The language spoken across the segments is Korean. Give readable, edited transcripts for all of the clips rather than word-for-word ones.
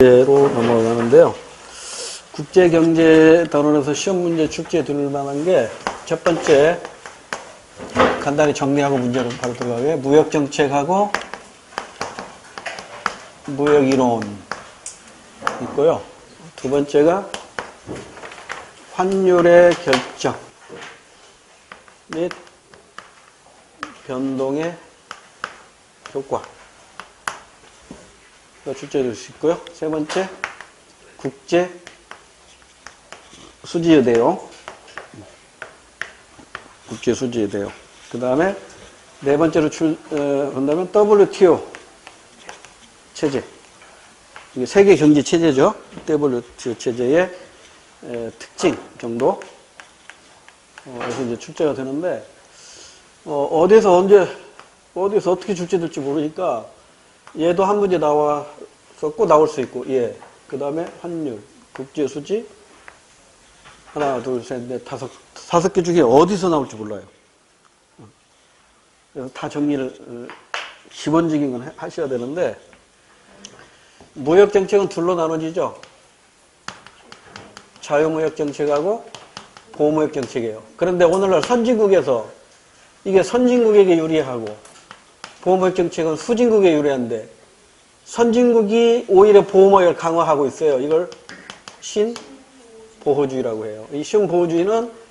로 넘어가는데요. 국제경제단원에서 시험 문제 출제해 둘 만한 게 첫 번째 간단히 정리하고 문제로 바로 들어가게 무역정책하고 무역이론 있고요. 두 번째가 환율의 결정 및 변동의 효과 출제될 수 있고요. 세 번째 국제 수지의 내용, 국제 수지의 내용. 그 다음에 네 번째로 본다면 WTO 체제, 이게 세계 경제 체제죠. WTO 체제의 특징 정도. 그래서 이제 출제가 되는데 어디서 어떻게 출제될지 모르니까 얘도 한 문제 나왔었고 나올 수 있고 예. 그 다음에 환율, 국제 수지 하나, 둘, 셋, 넷, 다섯 개 중에 어디서 나올지 몰라요. 그래서 다 정리를 기본적인 건 하셔야 되는데 무역 정책은 둘로 나눠지죠. 자유무역 정책하고 보호무역 정책이에요. 그런데 오늘날 선진국에서 이게 선진국에게 유리하고 보호무역 정책은 후진국에 유리한데 선진국이 오히려 보호무역을 강화하고 있어요. 이걸 신보호주의라고 해요. 이 신보호주의는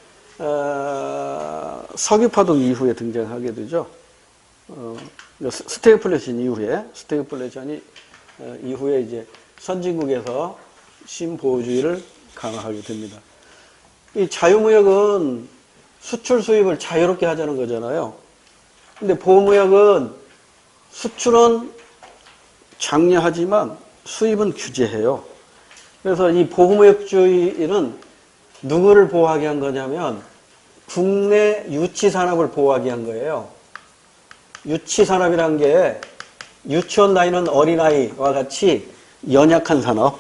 석유파동 이후에 등장하게 되죠. 스태그플레이션 이후에 이제 선진국에서 신보호주의를 강화하게 됩니다. 이 자유무역은 수출 수입을 자유롭게 하자는 거잖아요. 근데 보호무역은 수출은 장려하지만 수입은 규제해요. 그래서 이 보호무역주의는 누구를 보호하게 한 거냐면 국내 유치산업을 보호하게 한 거예요. 유치산업이란 게 유치원 다니는 어린아이와 같이 연약한 산업,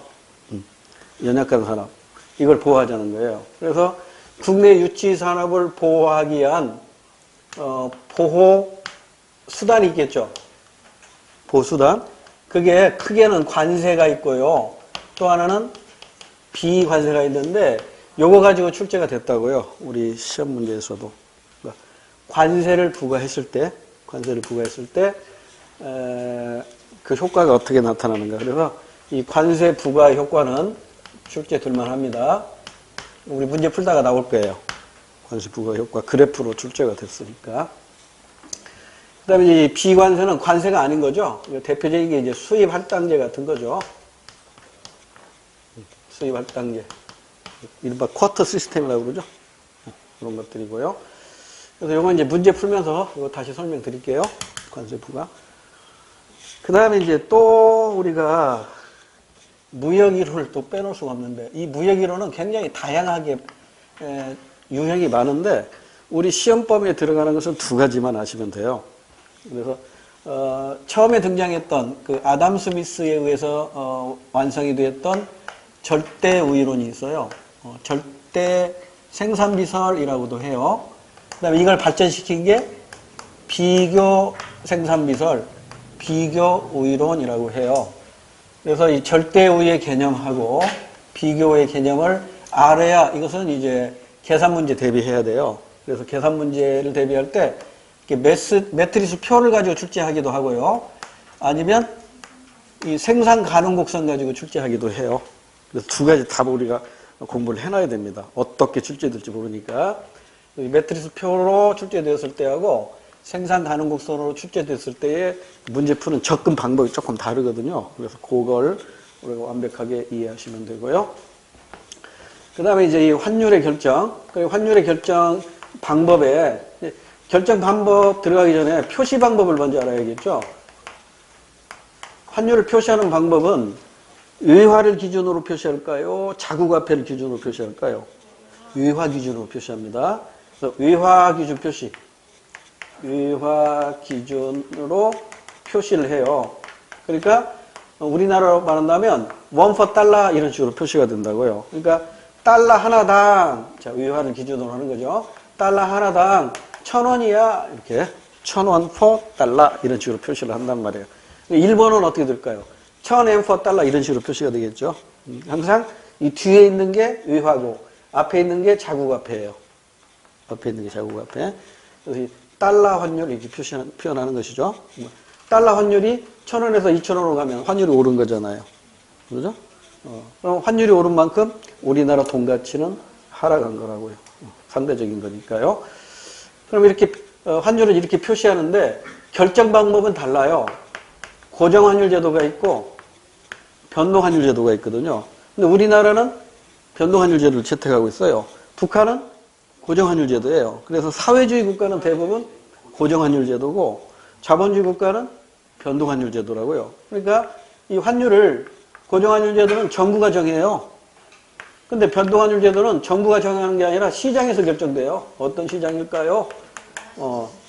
이걸 보호하자는 거예요. 그래서 국내 유치산업을 보호하기 위한 보호 수단이 있겠죠. 보수단. 그게 크게는 관세가 있고요. 또 하나는 비관세가 있는데 요거 가지고 출제가 됐다고요. 우리 시험 문제에서도. 관세를 부과했을 때 그 효과가 어떻게 나타나는가. 그래서 이 관세 부과 효과는 출제 될만 합니다. 우리 문제 풀다가 나올 거예요. 관세 부과 효과 그래프로 출제가 됐으니까. 그 다음에 이 비관세는 관세가 아닌 거죠. 대표적인 게 이제 수입 할당제 같은 거죠. 수입 할당제. 이른바 쿼터 시스템이라고 그러죠. 그런 것들이고요. 그래서 이건 이제 문제 풀면서 이거 다시 설명드릴게요. 관세 부과. 그 다음에 이제 또 우리가 무역이론을 또 빼놓을 수가 없는데 이 무역이론은 굉장히 다양하게 유형이 많은데 우리 시험범위에 들어가는 것은 두 가지만 아시면 돼요. 그래서 처음에 등장했던 그 아담 스미스에 의해서 완성이 되었던 절대 우위론이 있어요. 절대 생산비설이라고도 해요. 그 다음에 이걸 발전시킨 게 비교 생산비설, 비교 우위론이라고 해요. 그래서 이 절대 우위의 개념하고 비교의 개념을 알아야 이것은 이제 계산 문제 대비해야 돼요. 그래서 계산 문제를 대비할 때 매트리스 표를 가지고 출제하기도 하고요. 아니면 이 생산 가능 곡선 가지고 출제하기도 해요. 그래서 두 가지 다 우리가 공부를 해놔야 됩니다. 어떻게 출제될지 모르니까. 매트리스 표로 출제되었을 때하고 생산 가능 곡선으로 출제됐을 때의 문제 푸는 접근 방법이 조금 다르거든요. 그래서 그걸 우리가 완벽하게 이해하시면 되고요. 그 다음에 이제 이 환율의 결정. 환율의 결정 방법에 결정 방법 들어가기 전에 표시 방법을 먼저 알아야겠죠. 환율을 표시하는 방법은 의화를 기준으로 표시할까요? 자국화폐를 기준으로 표시할까요? 의화 기준으로 표시합니다. 그래서 의화 기준 표시. 의화 기준으로 표시를 해요. 그러니까 우리나라로 말한다면 원 퍼 달러 이런 식으로 표시가 된다고요. 그러니까 달러 하나당 자 의화를 기준으로 하는 거죠. 달러 하나당 1,000원이야 이렇게 1,000원 퍼 달러 이런 식으로 표시를 한단 말이에요. 일본은 어떻게 될까요? $1000 이런 식으로 표시가 되겠죠. 항상 이 뒤에 있는 게 외화고 앞에 있는 게 자국화폐예요. 앞에 있는 게 자국화폐. 그래서 이 달러 환율 이렇게 표현하는 것이죠. 달러 환율이 1000원에서 2000원으로 가면 환율이 오른 거잖아요. 그죠? 그럼 환율이 오른 만큼 우리나라 돈 가치는 하락한 거라고요. 상대적인 거니까요. 그럼 이렇게 환율을 이렇게 표시하는데 결정 방법은 달라요. 고정환율 제도가 있고 변동환율 제도가 있거든요. 근데 우리나라는 변동환율 제도를 채택하고 있어요. 북한은 고정환율 제도예요. 그래서 사회주의 국가는 대부분 고정환율 제도고 자본주의 국가는 변동환율 제도라고요. 그러니까 이 환율을 고정환율 제도는 정부가 정해요. 근데 변동환율 제도는 정부가 정하는 게 아니라 시장에서 결정돼요. 어떤 시장일까요?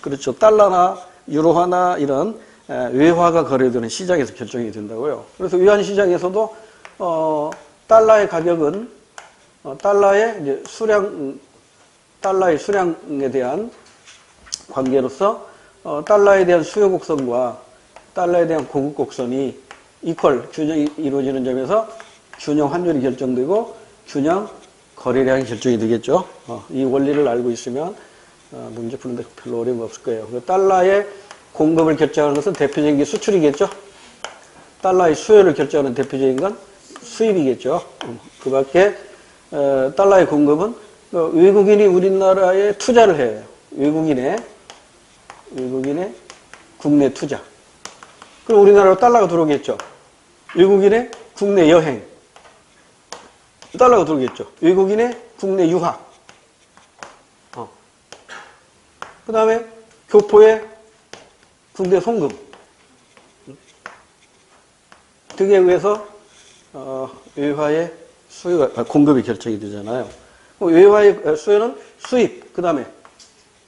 그렇죠. 달러나 유로화나 이런 외화가 거래되는 시장에서 결정이 된다고요. 그래서 외환시장에서도 달러의 가격은 달러의 이제 달러의 수량에 대한 관계로서 달러에 대한 수요 곡선과 달러에 대한 공급 곡선이 균형이 이루어지는 점에서 균형 환율이 결정되고 균형 거래량이 결정이 되겠죠. 이 원리를 알고 있으면 문제 푸는데 별로 어려움 없을 거예요. 달러의 공급을 결정하는 것은 대표적인 게 수출이겠죠. 달러의 수요를 결정하는 대표적인 건 수입이겠죠. 그 밖에 달러의 공급은 외국인이 우리나라에 투자를 해요. 외국인의 국내 투자. 그럼 우리나라로 달러가 들어오겠죠. 외국인의 국내 여행. 달러가 들어오겠죠. 외국인의 국내 유학. 그 다음에 교포의 국내 송금 등에 의해서 외화의 수요가 공급이 결정이 되잖아요. 외화의 수요는 수입, 그 다음에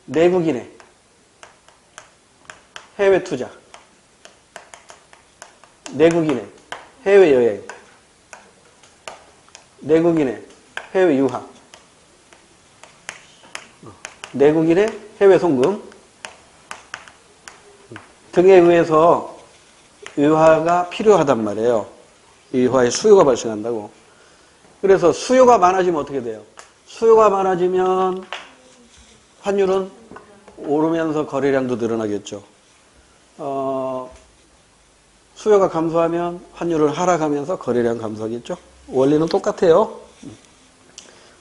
내국인의 해외 투자, 내국인의 해외 여행, 내국인의 해외 유학, 내국인의 해외 송금 등에 의해서 외화가 필요하단 말이에요. 외화의 수요가 발생한다고. 그래서 수요가 많아지면 어떻게 돼요? 수요가 많아지면 환율은 오르면서 거래량도 늘어나겠죠. 수요가 감소하면 환율을 하락하면서 거래량 감소하겠죠. 원리는 똑같아요.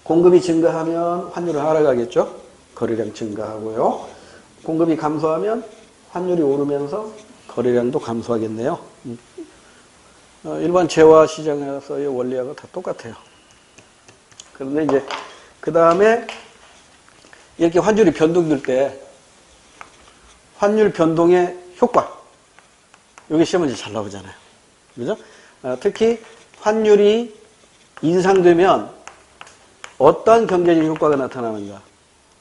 공급이 증가하면 환율을 하락하겠죠. 거래량 증가하고요. 공급이 감소하면 환율이 오르면서 거래량도 감소하겠네요. 일반 재화 시장에서의 원리하고 다 똑같아요. 그런데 이제 그 다음에 이렇게 환율이 변동될 때 환율 변동의 효과, 여기 시험 문제 잘 나오잖아요. 그죠? 특히 환율이 인상되면 어떤 경제적 효과가 나타나는가,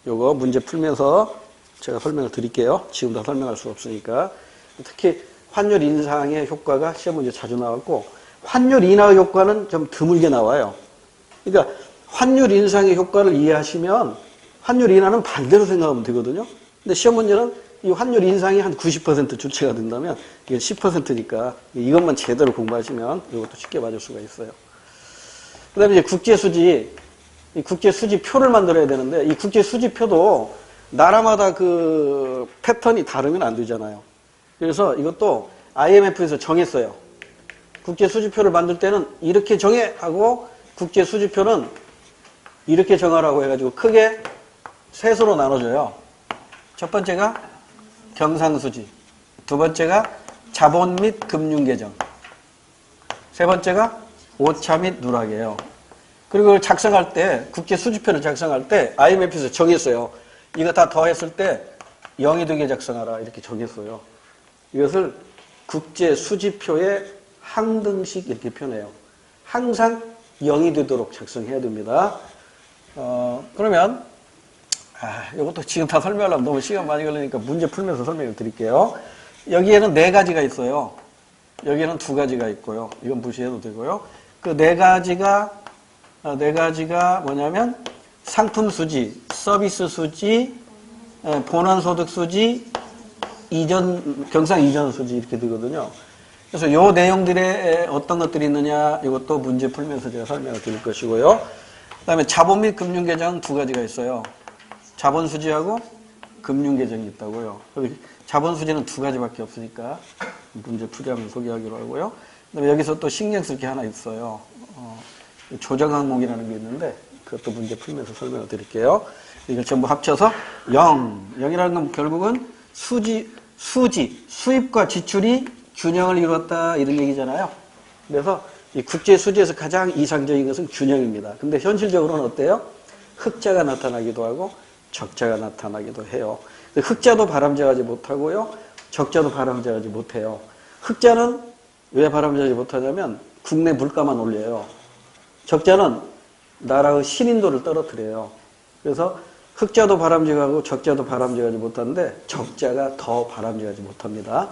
요거 문제 풀면서 제가 설명을 드릴게요. 지금 다 설명할 수 없으니까. 특히 환율 인상의 효과가 시험 문제 자주 나왔고, 환율 인하 효과는 좀 드물게 나와요. 그러니까 환율 인상의 효과를 이해하시면 환율 인하는 반대로 생각하면 되거든요. 근데 시험 문제는 이 환율 인상이 한 90% 주체가 된다면 이게 10%니까 이것만 제대로 공부하시면 이것도 쉽게 맞을 수가 있어요. 그 다음에 이제 국제수지, 이 국제수지표를 만들어야 되는데 이 국제수지표도 나라마다 그 패턴이 다르면 안 되잖아요. 그래서 이것도 IMF에서 정했어요. 국제수지표를 만들 때는 이렇게 정해 하고 국제수지표는 이렇게 정하라고 해가지고 크게 셋으로 나눠줘요. 첫 번째가 경상수지, 두 번째가 자본 및 금융계정, 세 번째가 오차 및 누락이에요. 그리고 그걸 작성할 때, 국제수지표를 작성할 때 IMF에서 정했어요. 이거 다 더했을 때 0이 되게 작성하라 이렇게 정했어요. 이것을 국제수지표의 항등식 이렇게 표현해요. 항상 0이 되도록 작성해야 됩니다. 그러면 이것도 지금 다 설명하려면 너무 시간 많이 걸리니까 문제 풀면서 설명을 드릴게요. 여기에는 4가지가 있어요. 여기에는 2가지가 있고요. 이건 무시해도 되고요. 그 4가지가 뭐냐면 상품 수지, 서비스 수지, 본원 소득 수지, 경상 이전 수지 이렇게 되거든요. 그래서 요 내용들에 어떤 것들이 있느냐 이것도 문제 풀면서 제가 설명을 드릴 것이고요. 그 다음에 자본 및 금융계정 두 가지가 있어요. 자본수지하고 금융계정이 있다고요. 자본수지는 두 가지밖에 없으니까 문제 풀이하면 소개하기로 하고요. 그다음에 여기서 또 신경 쓸 게 하나 있어요. 조정항목이라는 게 있는데 그것도 문제 풀면서 설명을 드릴게요. 이걸 전부 합쳐서 0이라는 건 결국은 수입과 지출이 균형을 이루었다 이런 얘기잖아요. 그래서 이 국제 수지에서 가장 이상적인 것은 균형입니다. 근데 현실적으로는 어때요? 흑자가 나타나기도 하고 적자가 나타나기도 해요. 흑자도 바람직하지 못하고요. 적자도 바람직하지 못해요. 흑자는 왜 바람직하지 못하냐면 국내 물가만 올려요. 적자는 나라의 신인도를 떨어뜨려요. 그래서 흑자도 바람직하고 적자도 바람직하지 못하는데 적자가 더 바람직하지 못합니다.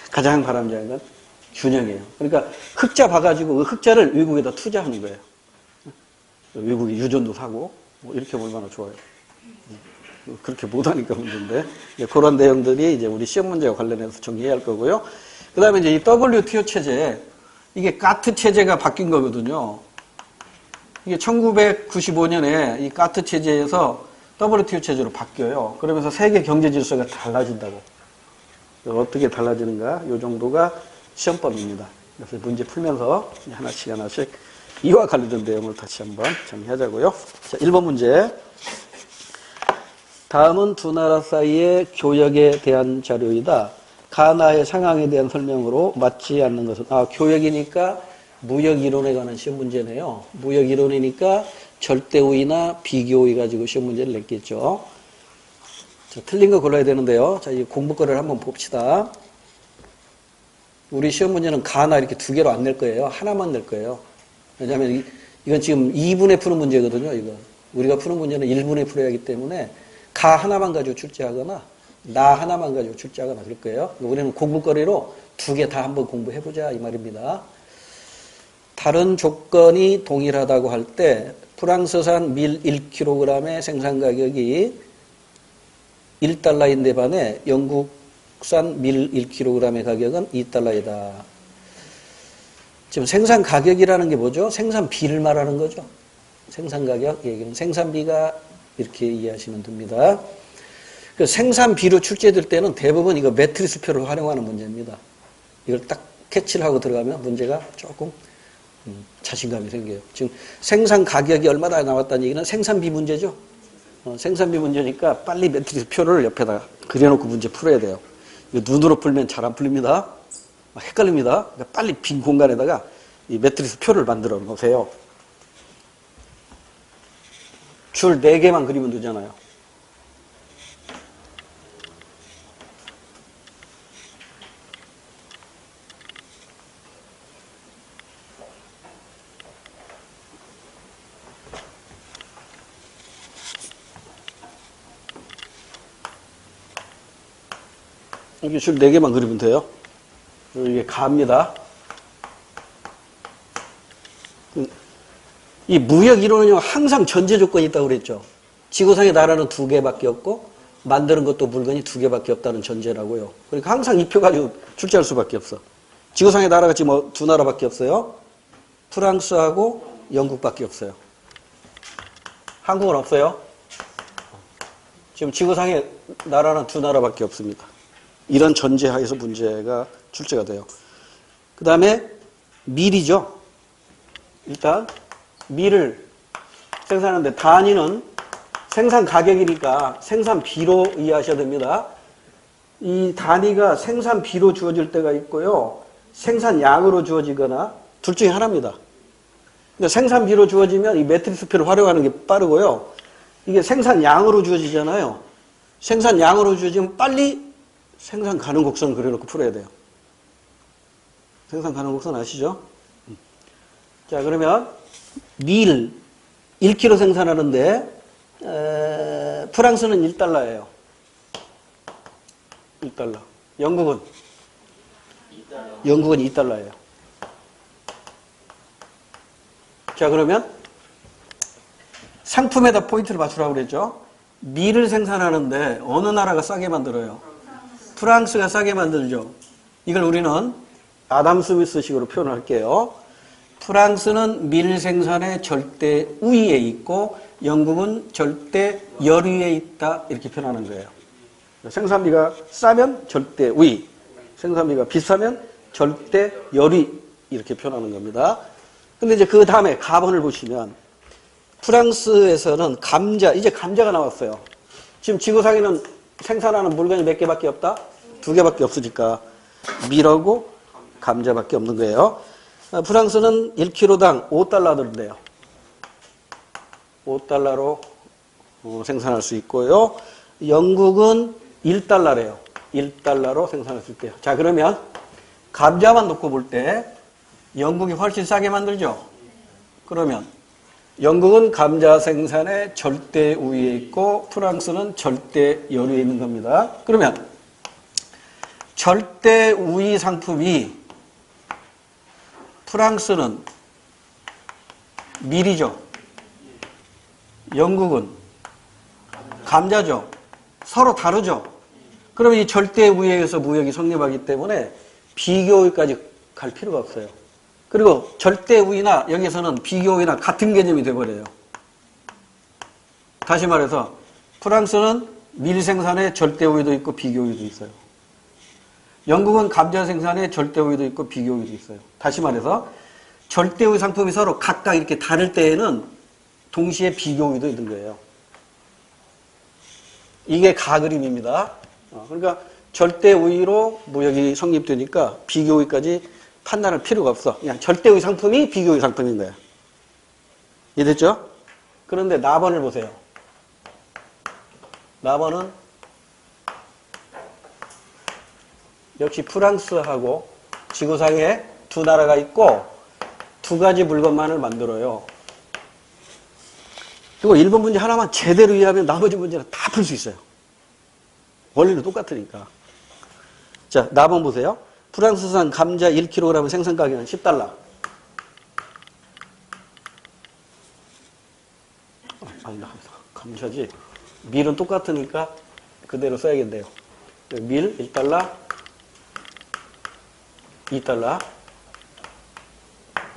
가장 바람직한 건 균형이에요. 그러니까 흑자 봐가지고 그 흑자를 외국에다 투자하는 거예요. 외국에 유전도 사고 뭐 이렇게 얼마나 좋아요. 그렇게 못하니까 문제인데 그런 내용들이 이제 우리 시험 문제와 관련해서 정리해야 할 거고요. 그 다음에 이제 이 WTO 체제 이게 가트 체제가 바뀐 거거든요. 이게 1995년에 이 가트 체제에서 WTO 체제로 바뀌어요. 그러면서 세계 경제 질서가 달라진다고. 어떻게 달라지는가? 이 정도가 시험법입니다. 그래서 문제 풀면서 하나씩 이와 관련된 내용을 다시 한번 정리하자고요. 자, 1번 문제. 다음은 두 나라 사이의 교역에 대한 자료이다. 가나의 상황에 대한 설명으로 맞지 않는 것은 교역이니까 무역이론에 관한 시험 문제네요. 무역이론이니까 절대우위나 비교우위 가지고 시험 문제를 냈겠죠. 자, 틀린 거 골라야 되는데요. 자, 이 공부거리를 한번 봅시다. 우리 시험 문제는 가나 이렇게 두 개로 안 낼 거예요. 하나만 낼 거예요. 왜냐하면 이건 지금 2분에 푸는 문제거든요. 이거 우리가 푸는 문제는 1분에 풀어야 하기 때문에 가 하나만 가지고 출제하거나 나 하나만 가지고 출제하거나 그럴 거예요. 우리는 공부거리로 두 개 다 한번 공부해보자 이 말입니다. 다른 조건이 동일하다고 할 때 프랑스산 밀 1kg의 생산 가격이 1달러인데 반해 영국산 밀 1kg의 가격은 2달러이다. 지금 생산 가격이라는 게 뭐죠? 생산비를 말하는 거죠. 생산 가격 얘기는 생산비가 이렇게 이해하시면 됩니다. 그 생산비로 출제될 때는 대부분 이거 매트리스표를 활용하는 문제입니다. 이걸 딱 캐치를 하고 들어가면 문제가 조금 자신감이 생겨요. 지금 생산 가격이 얼마나 나왔다는 얘기는 생산비 문제죠. 생산비 문제니까 빨리 매트리스표를 옆에다 그려놓고 문제 풀어야 돼요. 이거 눈으로 풀면 잘 안 풀립니다. 헷갈립니다. 그러니까 빨리 빈 공간에다가 이 매트리스표를 만들어 놓으세요. 줄 4개만 그리면 되잖아요. 여기 줄 4개만 그리면 돼요. 이게 가입니다. 이 무역 이론은요, 항상 전제 조건이 있다고 그랬죠. 지구상의 나라는 2개밖에 없고, 만드는 것도 물건이 2개밖에 없다는 전제라고요. 그러니까 항상 이 표 가지고 출제할 수밖에 없어. 지구상의 나라가 지금 2나라밖에 없어요. 프랑스하고 영국밖에 없어요. 한국은 없어요. 지금 지구상의 나라는 2나라밖에 없습니다. 이런 전제하에서 문제가 출제가 돼요. 그 다음에 밀이죠. 일단 밀을 생산하는데 단위는 생산 가격이니까 생산비로 이해하셔야 됩니다. 이 단위가 생산비로 주어질 때가 있고요. 생산량으로 주어지거나 둘 중에 하나입니다. 근데 생산비로 주어지면 이 매트리스표를 활용하는 게 빠르고요. 이게 생산량으로 주어지잖아요. 생산량으로 주어지면 빨리 생산 가능 곡선을 그려놓고 풀어야 돼요. 생산 가능 곡선 아시죠? 자, 그러면 밀 1kg 생산하는데 프랑스는 1달러예요. 1달러. 영국은 2달러예요. 자, 그러면 상품에다 포인트를 맞추라고 그랬죠. 밀을 생산하는데 어느 나라가 싸게 만들어요? 프랑스가 싸게 만들죠. 이걸 우리는 아담 스미스식으로 표현할게요. 프랑스는 밀 생산의 절대 우위에 있고 영국은 절대 열위에 있다. 이렇게 표현하는 거예요. 생산비가 싸면 절대 우위, 생산비가 비싸면 절대 열위 이렇게 표현하는 겁니다. 근데 이제 그 다음에 가번을 보시면 프랑스에서는 이제 감자가 나왔어요. 지금 지구상에는 생산하는 물건이 몇 개밖에 없다? 2개밖에 없으니까 밀하고 감자밖에 없는 거예요. 프랑스는 1kg당 5달러 든대요. 5달러로 생산할 수 있고요. 영국은 1달러래요. 1달러로 생산할 수 있대요. 자, 그러면 감자만 놓고 볼 때 영국이 훨씬 싸게 만들죠? 그러면 영국은 감자 생산에 절대 우위에 있고 프랑스는 절대 열위에 있는 겁니다. 그러면 절대 우위 상품이 프랑스는 밀이죠. 영국은 감자죠. 서로 다르죠. 그러면 이 절대 우위에 의해서 무역이 성립하기 때문에 비교우위까지 갈 필요가 없어요. 그리고 절대 우위나 여기서는 비교우위나 같은 개념이 돼버려요. 다시 말해서 프랑스는 밀 생산에 절대 우위도 있고 비교 우위도 있어요. 영국은 감자 생산에 절대 우위도 있고 비교 우위도 있어요. 다시 말해서 절대 우위 상품이 서로 각각 이렇게 다를 때에는 동시에 비교 우위도 있는 거예요. 이게 가그림입니다. 그러니까 절대 우위로 무역이 성립되니까 비교 우위까지 판단할 필요가 없어. 그냥 절대 우위 상품이 비교 우위 상품인 거야. 이해됐죠? 그런데 나번을 보세요. 나번은 역시 프랑스하고 지구상에 두 나라가 있고 두 가지 물건만을 만들어요. 그리고 1번 문제 하나만 제대로 이해하면 나머지 문제는 다 풀 수 있어요. 원리는 똑같으니까. 자, 나번 보세요. 프랑스산 감자 1kg 생산 가격은 10달러. 아니다. 감자지. 밀은 똑같으니까 그대로 써야겠네요. 밀 1달러, 2달러.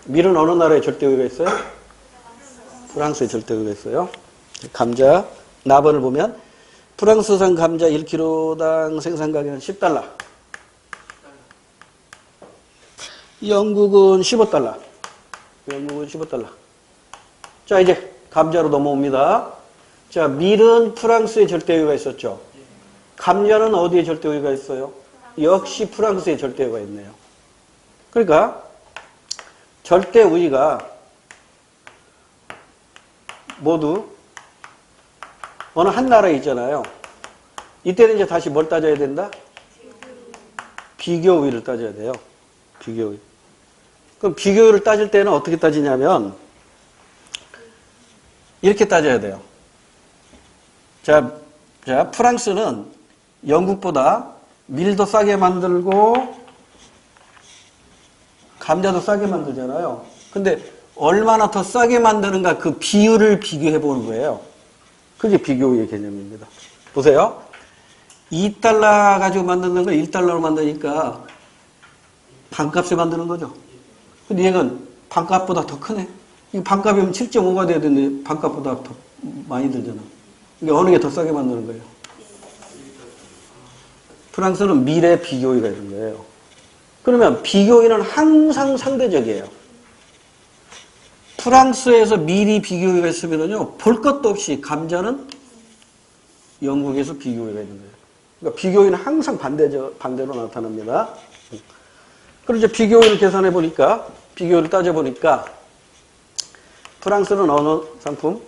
밀은 어느 나라에 절대 우위가 있어요? 프랑스에 절대 우위가 있어요. 감자 나번을 보면 프랑스산 감자 1kg당 생산 가격은 10달러. 영국은 15달러. 영국은 15달러. 자, 이제 감자로 넘어옵니다. 자, 밀은 프랑스에 절대 우위가 있었죠. 감자는 어디에 절대 우위가 있어요? 역시 프랑스에 절대 우위가 있네요. 그러니까 절대 우위가 모두 어느 한 나라에 있잖아요. 이때는 이제 다시 뭘 따져야 된다? 비교 우위를 따져야 돼요. 비교 우위. 그럼 비교 우위를 따질 때는 어떻게 따지냐면 이렇게 따져야 돼요. 자, 프랑스는 영국보다 밀도 싸게 만들고 감자도 싸게 만들잖아요. 근데 얼마나 더 싸게 만드는가 그 비율을 비교해 보는 거예요. 그게 비교의 개념입니다. 보세요. 2달러 가지고 만드는 걸 1달러로 만드니까 반값에 만드는 거죠. 근데 얘는 반값보다 더 크네. 이 반값이면 7.5가 돼야 되는데 반값보다 더 많이 들잖아. 이게 어느 게 더 싸게 만드는 거예요? 프랑스는 밀의 비교의가 있는 거예요. 그러면 비교의는 항상 상대적이에요. 프랑스에서 밀이 비교의가 있으면요, 볼 것도 없이 감자는 영국에서 비교의가 있는 거예요. 그러니까 비교의는 항상 반대로 나타납니다. 그리고 이제 비교의를 계산해 보니까, 비교의를 따져 보니까, 프랑스는 어느 상품?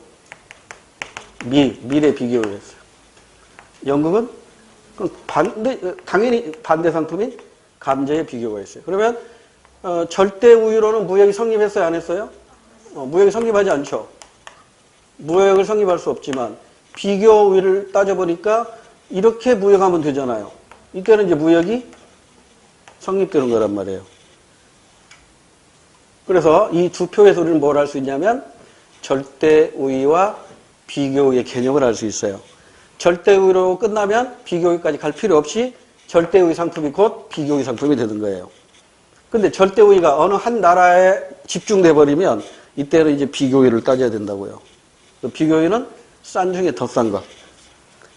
밀의 비교의가 있어요. 영국은 당연히 반대 상품인 감자의 비교가 있어요. 그러면 절대 우위로는 무역이 성립했어요, 안 했어요? 무역이 성립하지 않죠. 무역을 성립할 수 없지만 비교 우위를 따져보니까 이렇게 무역하면 되잖아요. 이때는 이제 무역이 성립되는 거란 말이에요. 그래서 이 두 표에서 우리는 뭘 할 수 있냐면 절대 우위와 비교 우위의 개념을 알 수 있어요. 절대 우위로 끝나면 비교 우위까지 갈 필요 없이 절대 우위 상품이 곧 비교 우위 상품이 되는 거예요. 근데 절대 우위가 어느 한 나라에 집중돼 버리면 이때는 이제 비교율을 따져야 된다고요. 그 비교율은 싼 중에 더 싼 것,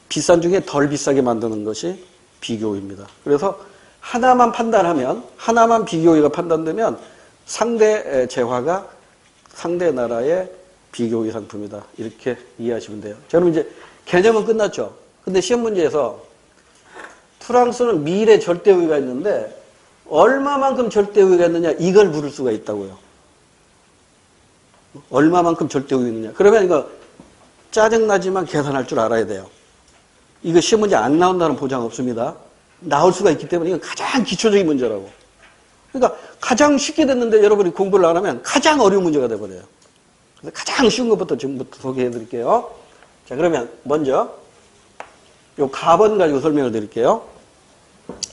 비싼 중에 덜 비싸게 만드는 것이 비교율입니다. 그래서 하나만 판단하면, 하나만 비교율가 판단되면 상대 재화가 상대 나라의 비교율 상품이다. 이렇게 이해하시면 돼요. 저는 이제 개념은 끝났죠. 근데 시험 문제에서 프랑스는 밀의 절대 우위가 있는데 얼마만큼 절대 우위가 있느냐 이걸 물을 수가 있다고요. 얼마만큼 절대 우위가 있느냐. 그러면 이거 짜증나지만 계산할 줄 알아야 돼요. 이거 시험 문제 안 나온다는 보장 없습니다. 나올 수가 있기 때문에 이건 가장 기초적인 문제라고. 그러니까 가장 쉽게 됐는데 여러분이 공부를 안 하면 가장 어려운 문제가 돼버려요. 그래서 가장 쉬운 것부터 지금부터 소개해 드릴게요. 자, 그러면 먼저 요 가번 가지고 설명을 드릴게요.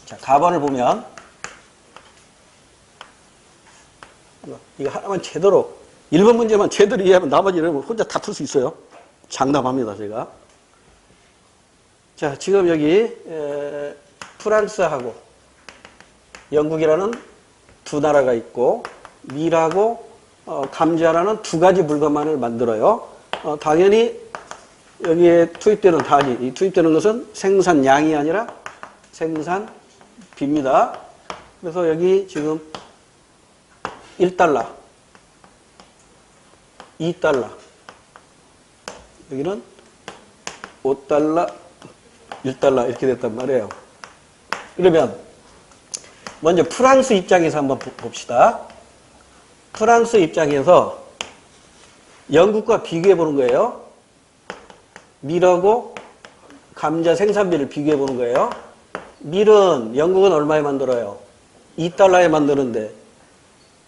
자, 가번을 보면 이거 하나만 제대로 1번 문제만 제대로 이해하면 나머지 여러분 혼자 다 풀 수 있어요. 장담합니다, 제가. 자, 지금 여기 프랑스하고 영국이라는 두 나라가 있고 밀하고 감자라는 두 가지 물건만을 만들어요. 당연히 여기에 투입되는 단위, 이 투입되는 것은 생산량이 아니라 생산비입니다. 그래서 여기 지금 1달러, 2달러, 여기는 5달러, 1달러 이렇게 됐단 말이에요. 그러면 먼저 프랑스 입장에서 한번 봅시다. 프랑스 입장에서 영국과 비교해 보는 거예요. 밀하고 감자 생산비를 비교해 보는 거예요. 밀은 영국은 얼마에 만들어요? 2달러에 만드는데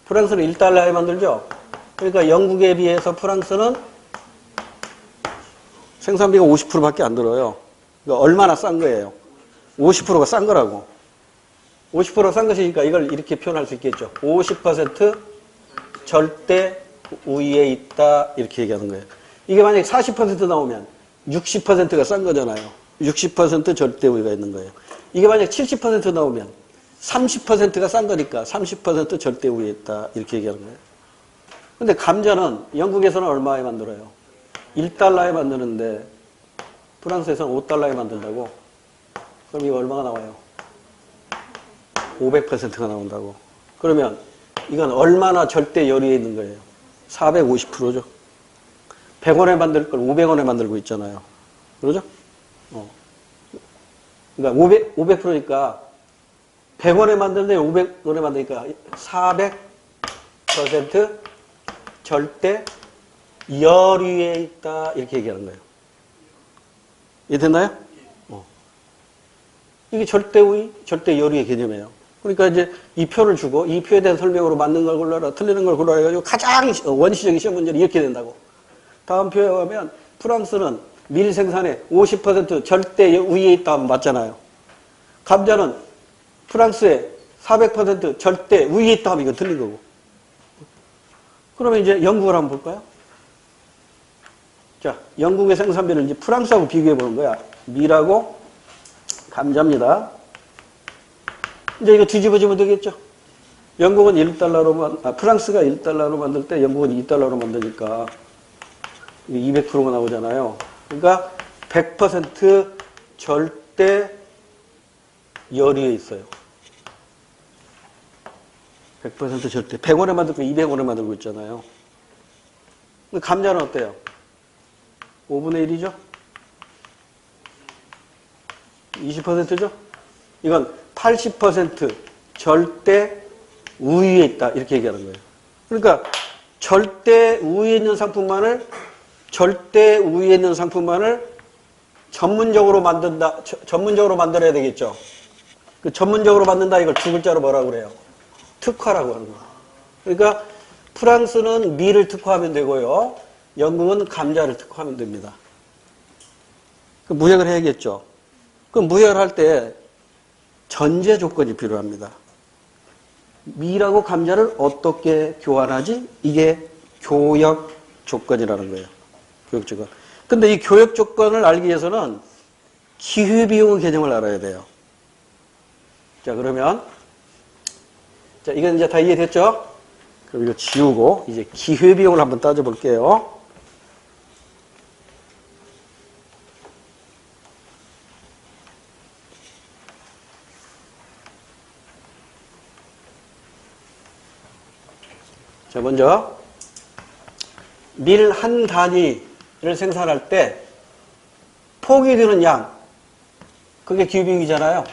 프랑스는 1달러에 만들죠. 그러니까 영국에 비해서 프랑스는 생산비가 50%밖에 안 들어요. 그러니까 얼마나 싼 거예요? 50%가 싼 거라고. 50% 싼 것이니까 이걸 이렇게 표현할 수 있겠죠. 50% 절대 우위에 있다 이렇게 얘기하는 거예요. 이게 만약에 40% 나오면 60%가 싼 거잖아요. 60% 절대 우위가 있는 거예요. 이게 만약에 70% 나오면 30%가 싼 거니까 30% 절대 우위에 있다 이렇게 얘기하는 거예요. 근데 감자는 영국에서는 얼마에 만들어요? 1달러에 만드는데 프랑스에서는 5달러에 만든다고? 그럼 이거 얼마가 나와요? 500%가 나온다고. 그러면 이건 얼마나 절대 열의에 있는 거예요? 450%죠. 100원에 만들 걸 500원에 만들고 있잖아요. 그러죠? 그러니까 500%니까 100원에 만드는데 500원에 만드니까 400% 절대 열의에 있다 이렇게 얘기하는 거예요. 이해됐나요? 이게 절대 우위, 절대 열의의 개념이에요. 그러니까 이제 이 표를 주고 이 표에 대한 설명으로 맞는 걸 골라라, 틀리는 걸 골라라 해가지고 가장 원시적인 시험 문제는 이렇게 된다고. 다음 표에 가면 프랑스는 밀 생산에 50% 절대 우위에 있다 하면 맞잖아요. 감자는 프랑스에 400% 절대 우위에 있다 하면 이건 틀린 거고. 그러면 이제 영국을 한번 볼까요? 자, 영국의 생산비를 이제 프랑스하고 비교해 보는 거야. 밀하고 감자입니다. 이제 이거 뒤집어지면 되겠죠? 영국은 1달러로, 프랑스가 1달러로 만들 때 영국은 2달러로 만드니까 200%가 나오잖아요. 그러니까 100% 절대 열의에 있어요. 100% 절대. 100원에 만들고 200원에 만들고 있잖아요. 감자는 어때요? 5분의 1이죠? 20%죠? 이건 80% 절대 우위에 있다. 이렇게 얘기하는 거예요. 그러니까 절대 우위에 있는 상품만을 전문적으로 만들어야 되겠죠. 그 전문적으로 만든다 이걸 두 글자로 뭐라고 그래요? 특화라고 하는 거예요. 그러니까 프랑스는 밀을 특화하면 되고요. 영국은 감자를 특화하면 됩니다. 그 무역을 해야겠죠. 그 무역을 할 때 전제 조건이 필요합니다. 밀하고 감자를 어떻게 교환하지? 이게 교역 조건이라는 거예요. 교역 조건. 근데 이 교역 조건을 알기 위해서는 기회비용의 개념을 알아야 돼요. 자, 그러면 자, 이건 이제 다 이해됐죠? 그럼 이거 지우고 이제 기회비용을 한번 따져볼게요. 자, 먼저 밀 한 단위를 생산할 때 폭이 드는 양, 그게 기회비용이잖아요.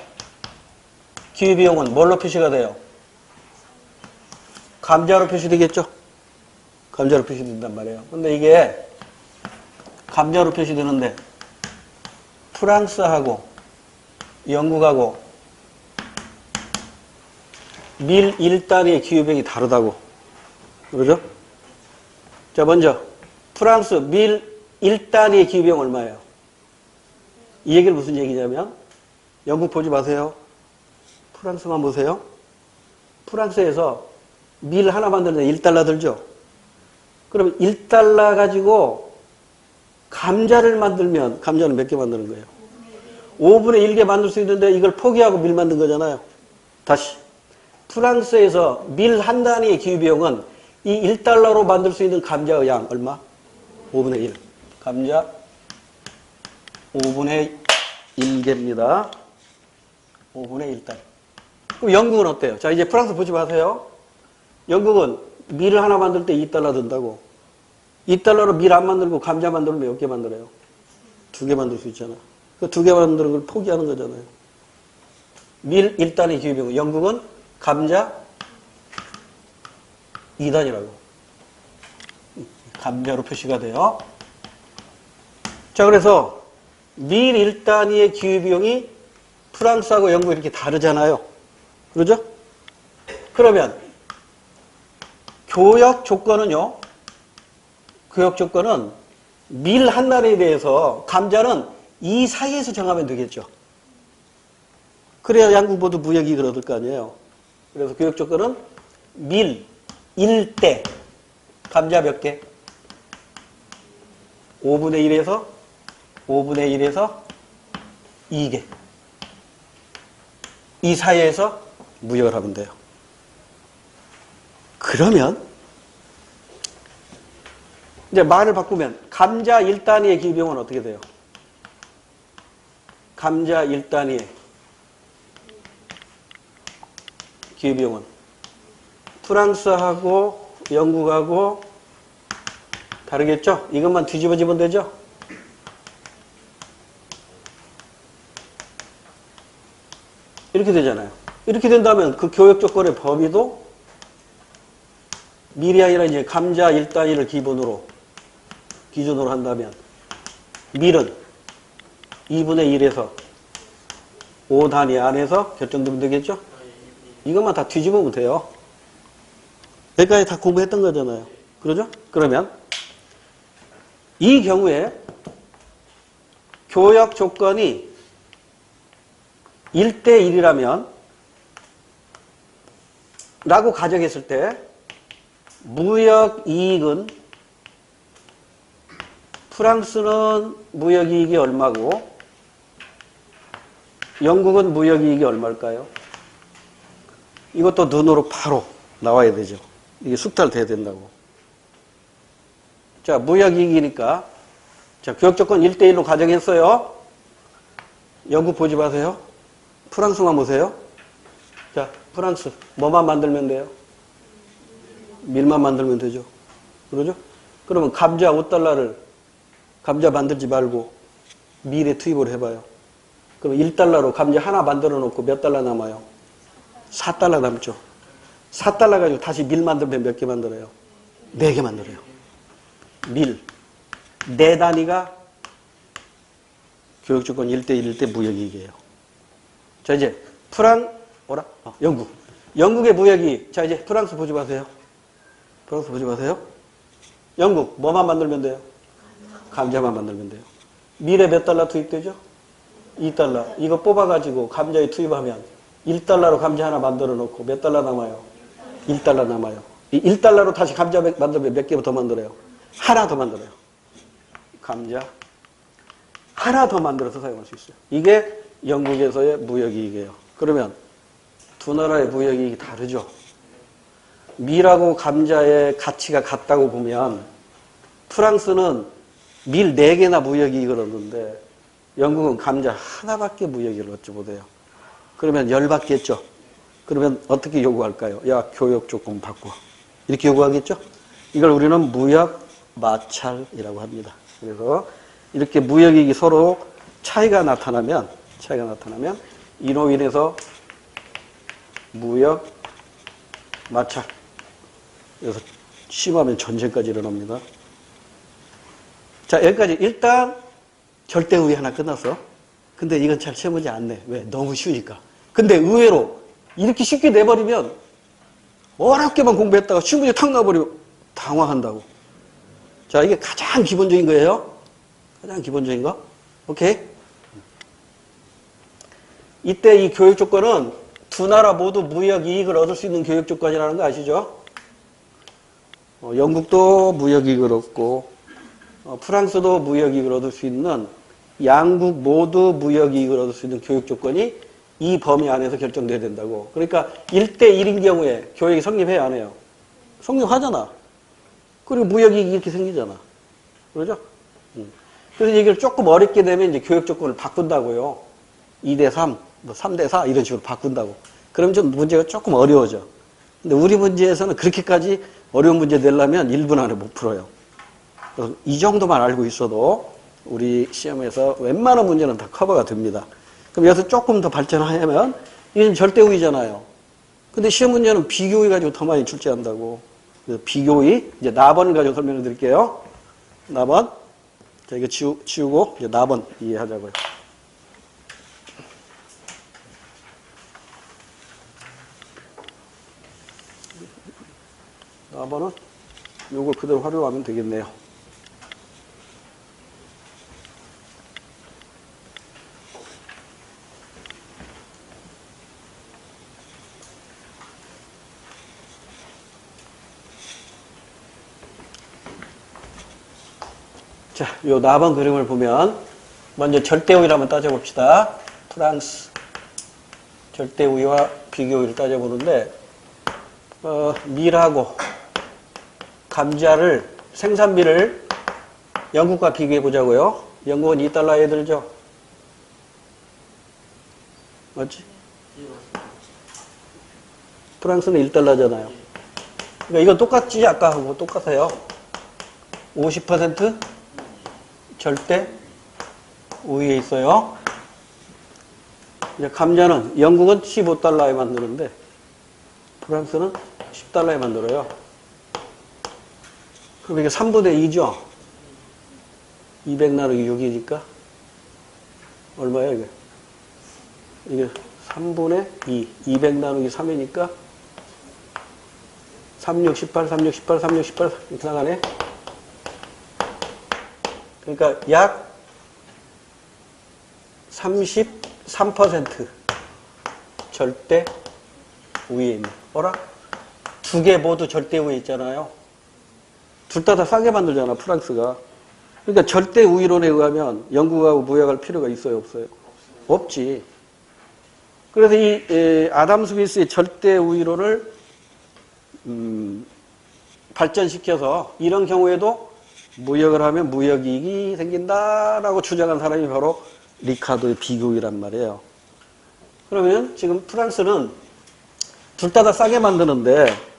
기회비용은 뭘로 표시가 돼요? 감자로 표시되겠죠? 감자로 표시된단 말이에요. 근데 이게 감자로 표시되는데 프랑스하고 영국하고 밀 1단위의 기회비용이 다르다고. 그러죠? 자, 먼저 프랑스 밀 1단위의 기회비용 얼마예요? 이 얘기는 무슨 얘기냐면 영국 보지 마세요. 프랑스만 보세요. 프랑스에서 밀 하나 만드는데 1달러 들죠? 그럼 1달러 가지고 감자를 만들면 감자는 몇 개 만드는 거예요? 5분의 1개 만들 수 있는데 이걸 포기하고 밀 만든 거잖아요. 다시 프랑스에서 밀 한 단위의 기회비용은 이 1달러로 만들 수 있는 감자의 양 얼마? 5분의 1. 감자 5분의 1개입니다. 5분의 1달러. 그럼 영국은 어때요? 자, 이제 프랑스 보지 마세요. 영국은 밀을 하나 만들 때 2달러 든다고. 2달러로 밀 안 만들고 감자 만들면 몇 개 만들어요? 2개 만들 수 있잖아. 그 2개 만드는 걸 포기하는 거잖아요. 밀 1단위 기회비용. 영국은 감자 2단이라고. 감자로 표시가 돼요. 자, 그래서 밀 1단위의 기회비용이 프랑스하고 영국이 이렇게 다르잖아요. 그러죠? 그러면 교역 조건은요. 교역 조건은 밀 한 단위에 대해서 감자는 이 사이에서 정하면 되겠죠. 그래야 양국 모두 무역이익을 얻을 거 아니에요. 그래서 교역 조건은 밀 1대 감자 몇 개? 5분의 1에서 5분의 1에서 2개. 이 사이에서 무역을 하면 돼요. 그러면 이제 말을 바꾸면 감자 1단위의 기회비용은 어떻게 돼요? 감자 1단위의 기회비용은 프랑스하고 영국하고 다르겠죠? 이것만 뒤집어지면 되죠? 이렇게 되잖아요. 이렇게 된다면 그 교역 조건의 범위도 밀이 아니라 이제 감자 1단위를 기준으로 한다면 밀은 2분의 1에서 5단위 안에서 결정되면 되겠죠? 이것만 다 뒤집으면 돼요. 여기까지 다 공부했던 거잖아요. 그러죠? 그러면 이 경우에 교역 조건이 1대1이라면 라고 가정했을 때 무역이익은 프랑스는 무역이익이 얼마고 영국은 무역이익이 얼마일까요? 이것도 눈으로 바로 나와야 되죠. 이게 숙달돼야 된다고. 자, 무역이익이니까 자, 교역조건 1대1로 가정했어요. 영국 보지 마세요. 프랑스만 보세요. 자, 프랑스 뭐만 만들면 돼요? 밀만 만들면 되죠. 그러죠? 그러면 감자 5달러를 감자 만들지 말고 밀에 투입을 해봐요. 그럼 1달러로 감자 하나 만들어 놓고 몇 달러 남아요? 4달러 남죠. 4달러 가지고 다시 밀 만들면 몇 개 만들어요? 4개 만들어요. 밀. 4단위가 교역조건 1대1일 때 무역이익이에요. 자, 이제 영국. 영국의 무역이익. 자, 이제 프랑스 보지 마세요. 프랑스 보지 마세요. 영국 뭐만 만들면 돼요? 감자만 만들면 돼요. 밀에 몇 달러 투입되죠? 2달러. 이거 뽑아가지고 감자에 투입하면 1달러로 감자 하나 만들어 놓고 몇 달러 남아요? 1달러 남아요. 이 1달러로 다시 감자 만들면 몇 개 더 만들어요? 하나 더 만들어요. 감자 하나 더 만들어서 사용할 수 있어요. 이게 영국에서의 무역이익이에요. 그러면 두 나라의 무역이익이 다르죠? 밀하고 감자의 가치가 같다고 보면 프랑스는 밀 4개나 무역이익을 얻는데 영국은 감자 하나밖에 무역이익을 얻지 못해요. 그러면 열받겠죠. 그러면 어떻게 요구할까요? 야, 교역 조건 바꿔. 이렇게 요구하겠죠? 이걸 우리는 무역 마찰이라고 합니다. 그래서 이렇게 무역이익이 서로 차이가 나타나면 이로 인해서 무역 마찰. 그래서 심하면 전쟁까지 일어납니다. 자, 여기까지 일단 절대 우위 하나 끝났어. 근데 이건 잘 시험 문제 안 내. 왜? 너무 쉬우니까. 근데 의외로 이렇게 쉽게 내버리면 어렵게만 공부했다가 시험 문제 탁 나버리고 당황한다고. 자, 이게 가장 기본적인 거예요. 가장 기본적인 거. 오케이? 이때 이 교육 조건은 두 나라 모두 무역 이익을 얻을 수 있는 교육 조건이라는 거 아시죠? 영국도 무역 이익을 얻고 프랑스도 무역 이익을 얻을 수 있는 양국 모두 무역 이익을 얻을 수 있는 교육 조건이 이 범위 안에서 결정돼야 된다고. 그러니까 1대1인 경우에 교육이 성립해야 안 해요. 성립하잖아. 그리고 무역 이익이 이렇게 생기잖아. 그러죠? 그래서 얘기를 조금 어렵게 되면 이제 교육 조건을 바꾼다고요. 2대3, 뭐 3대4 이런 식으로 바꾼다고. 그럼 좀 문제가 조금 어려워져. 근데 우리 문제에서는 그렇게까지 어려운 문제 내려면 1분 안에 못 풀어요. 그래서 이 정도만 알고 있어도 우리 시험에서 웬만한 문제는 다 커버가 됩니다. 그럼 여기서 조금 더 발전하려면 이건 절대우위잖아요. 근데 시험 문제는 비교위 가지고 더 많이 출제한다고. 그래서 비교위, 이제 나번 가지고 설명을 드릴게요. 나번. 자, 이거 지우고 이제 나번 이해하자고요. 나번은 요걸 그대로 활용하면 되겠네요. 자, 요 나번 그림을 보면 먼저 절대우위를 한번 따져봅시다. 프랑스 절대우위와 비교우위를 따져보는데 밀하고 감자를 생산비를 영국과 비교해 보자고요. 영국은 2달러에 들죠. 맞지? 프랑스는 1달러잖아요. 그러니까 이거 똑같지? 아까하고 똑같아요. 50% 절대 우위에 있어요. 이제 감자는 영국은 15달러에 만드는데 프랑스는 10달러에 만들어요. 그럼 이게 3분의 2죠? 200 나누기 6이니까 얼마예요 이게? 이게 3분의 2, 200 나누기 3이니까 36, 18, 36, 18, 36, 18 이렇게 나가네. 그러니까 약 33% 절대 우위에 있는. 어라? 두 개 모두 절대 우위에 있잖아요. 둘 다 싸게 만들잖아, 프랑스가. 그러니까 절대 우위론에 의하면 영국하고 무역할 필요가 있어요, 없어요? 없지. 그래서 이 아담 스미스의 절대 우위론을 발전시켜서 이런 경우에도 무역을 하면 무역이익이 생긴다라고 주장한 사람이 바로 리카르도의 비교이란 말이에요. 그러면 지금 프랑스는 둘 다 싸게 만드는데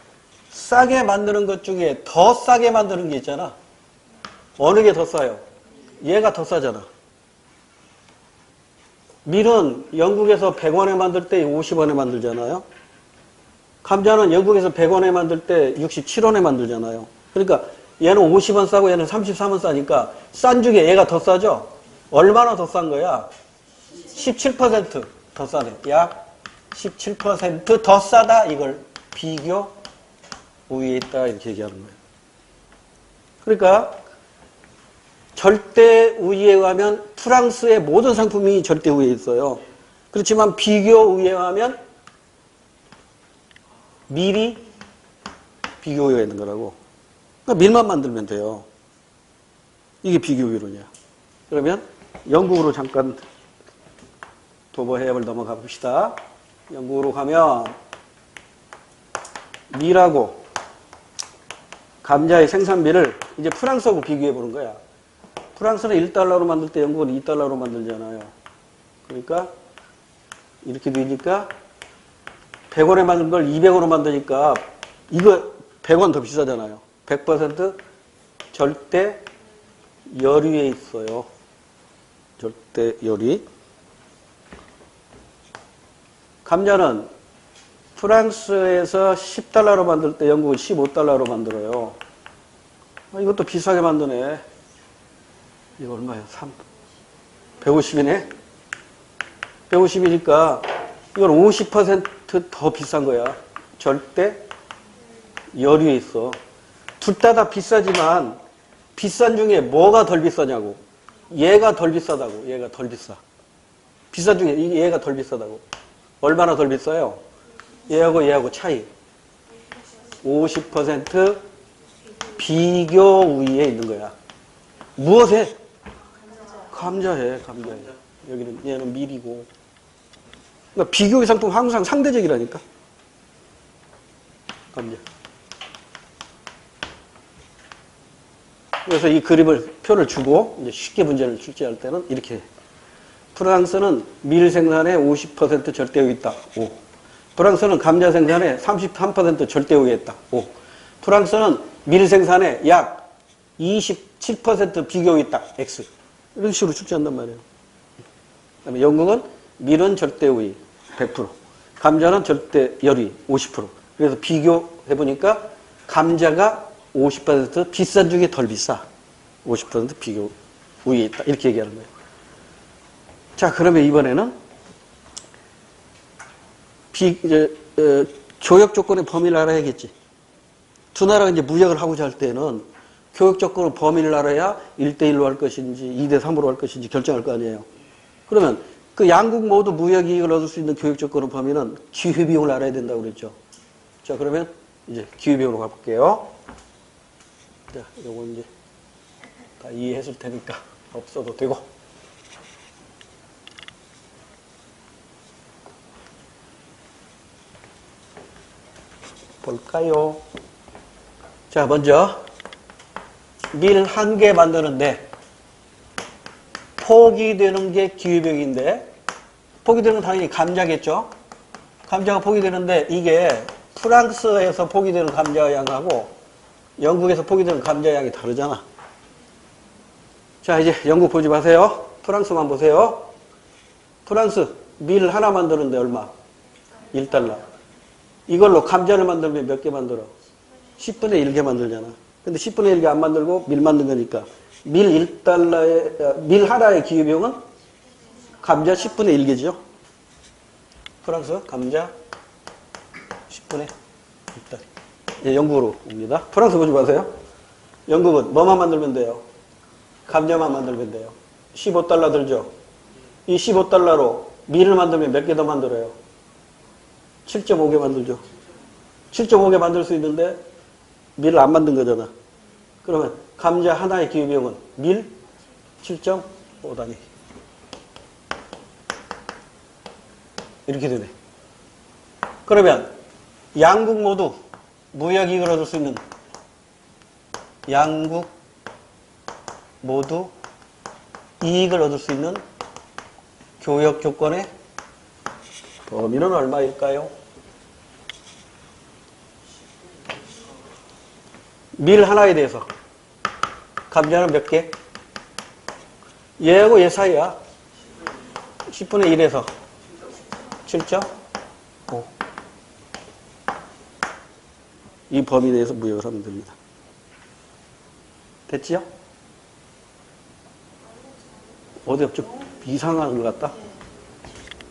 싸게 만드는 것 중에 더 싸게 만드는 게 있잖아. 어느 게 더 싸요? 얘가 더 싸잖아. 밀은 영국에서 100원에 만들 때 50원에 만들잖아요. 감자는 영국에서 100원에 만들 때 67원에 만들잖아요. 그러니까 얘는 50원 싸고 얘는 33원 싸니까 싼 중에 얘가 더 싸죠? 얼마나 더 싼 거야? 17% 더 싸네. 약 17% 더 싸다. 이걸 비교 우위에 있다. 이렇게 얘기하는 거예요. 그러니까 절대 우위에 의하면 프랑스의 모든 상품이 절대 우위에 있어요. 그렇지만 비교 우위에 의하면 밀이 비교 우위에 있는 거라고. 그러니까 밀만 만들면 돼요. 이게 비교 우위론이야. 그러면 영국으로 잠깐 도보 해협을 넘어가 봅시다. 영국으로 가면 밀하고 감자의 생산비를 이제 프랑스하고 비교해 보는 거야. 프랑스는 1달러로 만들 때 영국은 2달러로 만들잖아요. 그러니까 이렇게 되니까 100원에 만든 걸 200원으로 만드니까 이거 100원 더 비싸잖아요. 100% 절대 열위에 있어요. 절대 열위. 감자는 프랑스에서 10달러로 만들 때 영국은 15달러로 만들어요. 이것도 비싸게 만드네. 이거 얼마야? 150이네? 150이니까 이건 50% 더 비싼 거야. 절대 열위에 있어. 둘 다 비싸지만 비싼 중에 뭐가 덜 비싸냐고. 얘가 덜 비싸다고. 얘가 덜 비싸. 비싼 중에 얘가 덜 비싸다고. 얼마나 덜 비싸요? 얘하고 차이. 50% 비교 우위에 있는 거야. 무엇에? 감자에. 여기는 얘는 밀이고. 그러니까 비교의 상품 항상 상대적이라니까. 감자. 그래서 이 표를 주고 이제 쉽게 문제를 출제할 때는 이렇게 해. 프랑스는 밀 생산에 50% 절대우위 있다. 5. 프랑스는 감자 생산에 33% 절대우위에 있다. 5. 프랑스는 밀 생산에 약 27% 비교우위 있다. X. 이런 식으로 출제한단 말이에요. 그다음에 영국은 밀은 절대우위 100%, 감자는 절대열위 50%. 그래서 비교해보니까 감자가 50% 비싼 중에 덜 비싸. 50% 비교 우위에 있다. 이렇게 얘기하는 거예요. 자, 그러면 이번에는 교역 조건의 범위를 알아야겠지. 두 나라가 이제 무역을 하고자 할 때는 교역 조건의 범위를 알아야 1대1로 할 것인지 2대3으로 할 것인지 결정할 거 아니에요. 그러면 그 양국 모두 무역 이익을 얻을 수 있는 교역 조건의 범위는 기회비용을 알아야 된다고 그랬죠. 자, 그러면 이제 기회비용으로 가볼게요. 자, 요거 이제 다 이해했을 테니까 없어도 되고. 볼까요? 자, 먼저 밀 1개 만드는데 포기되는 게 기회비용인데, 포기되는 건 당연히 감자겠죠? 감자가 포기되는데 이게 프랑스에서 포기되는 감자 양하고 영국에서 포기되는 감자 양이 다르잖아. 자, 이제 영국 보지 마세요. 프랑스만 보세요. 프랑스 밀 하나 만드는데 얼마? 1달러. 이걸로 감자를 만들면 몇 개 만들어? 10분의 1개 만들잖아. 근데 10분의 1개 안 만들고 밀 만든 거니까 밀 1달러에, 밀 하나의 기회비용은 감자 10분의 1개죠. 프랑스 감자 10분의 1달. 예, 영국으로 옵니다. 프랑스 보지 마세요. 영국은 뭐만 만들면 돼요? 감자만 만들면 돼요. 15달러 들죠. 이 15달러로 밀을 만들면 몇 개 더 만들어요? 7.5개 만들죠. 7.5개 만들 수 있는데 밀을 안 만든 거잖아. 그러면 감자 하나의 기회비용은 밀 7.5단위. 이렇게 되네. 그러면 양국 모두 무역이익을 얻을 수 있는, 양국 모두 이익을 얻을 수 있는 교역 조건의 범위는 얼마일까요? 밀 하나에 대해서 감자는 몇 개? 얘하고 얘 사이야. 10분의 1에서 7.5. 이 범위 내에서 무역을 하면 됩니다. 됐지요? 어디 좀 이상한 것 같다?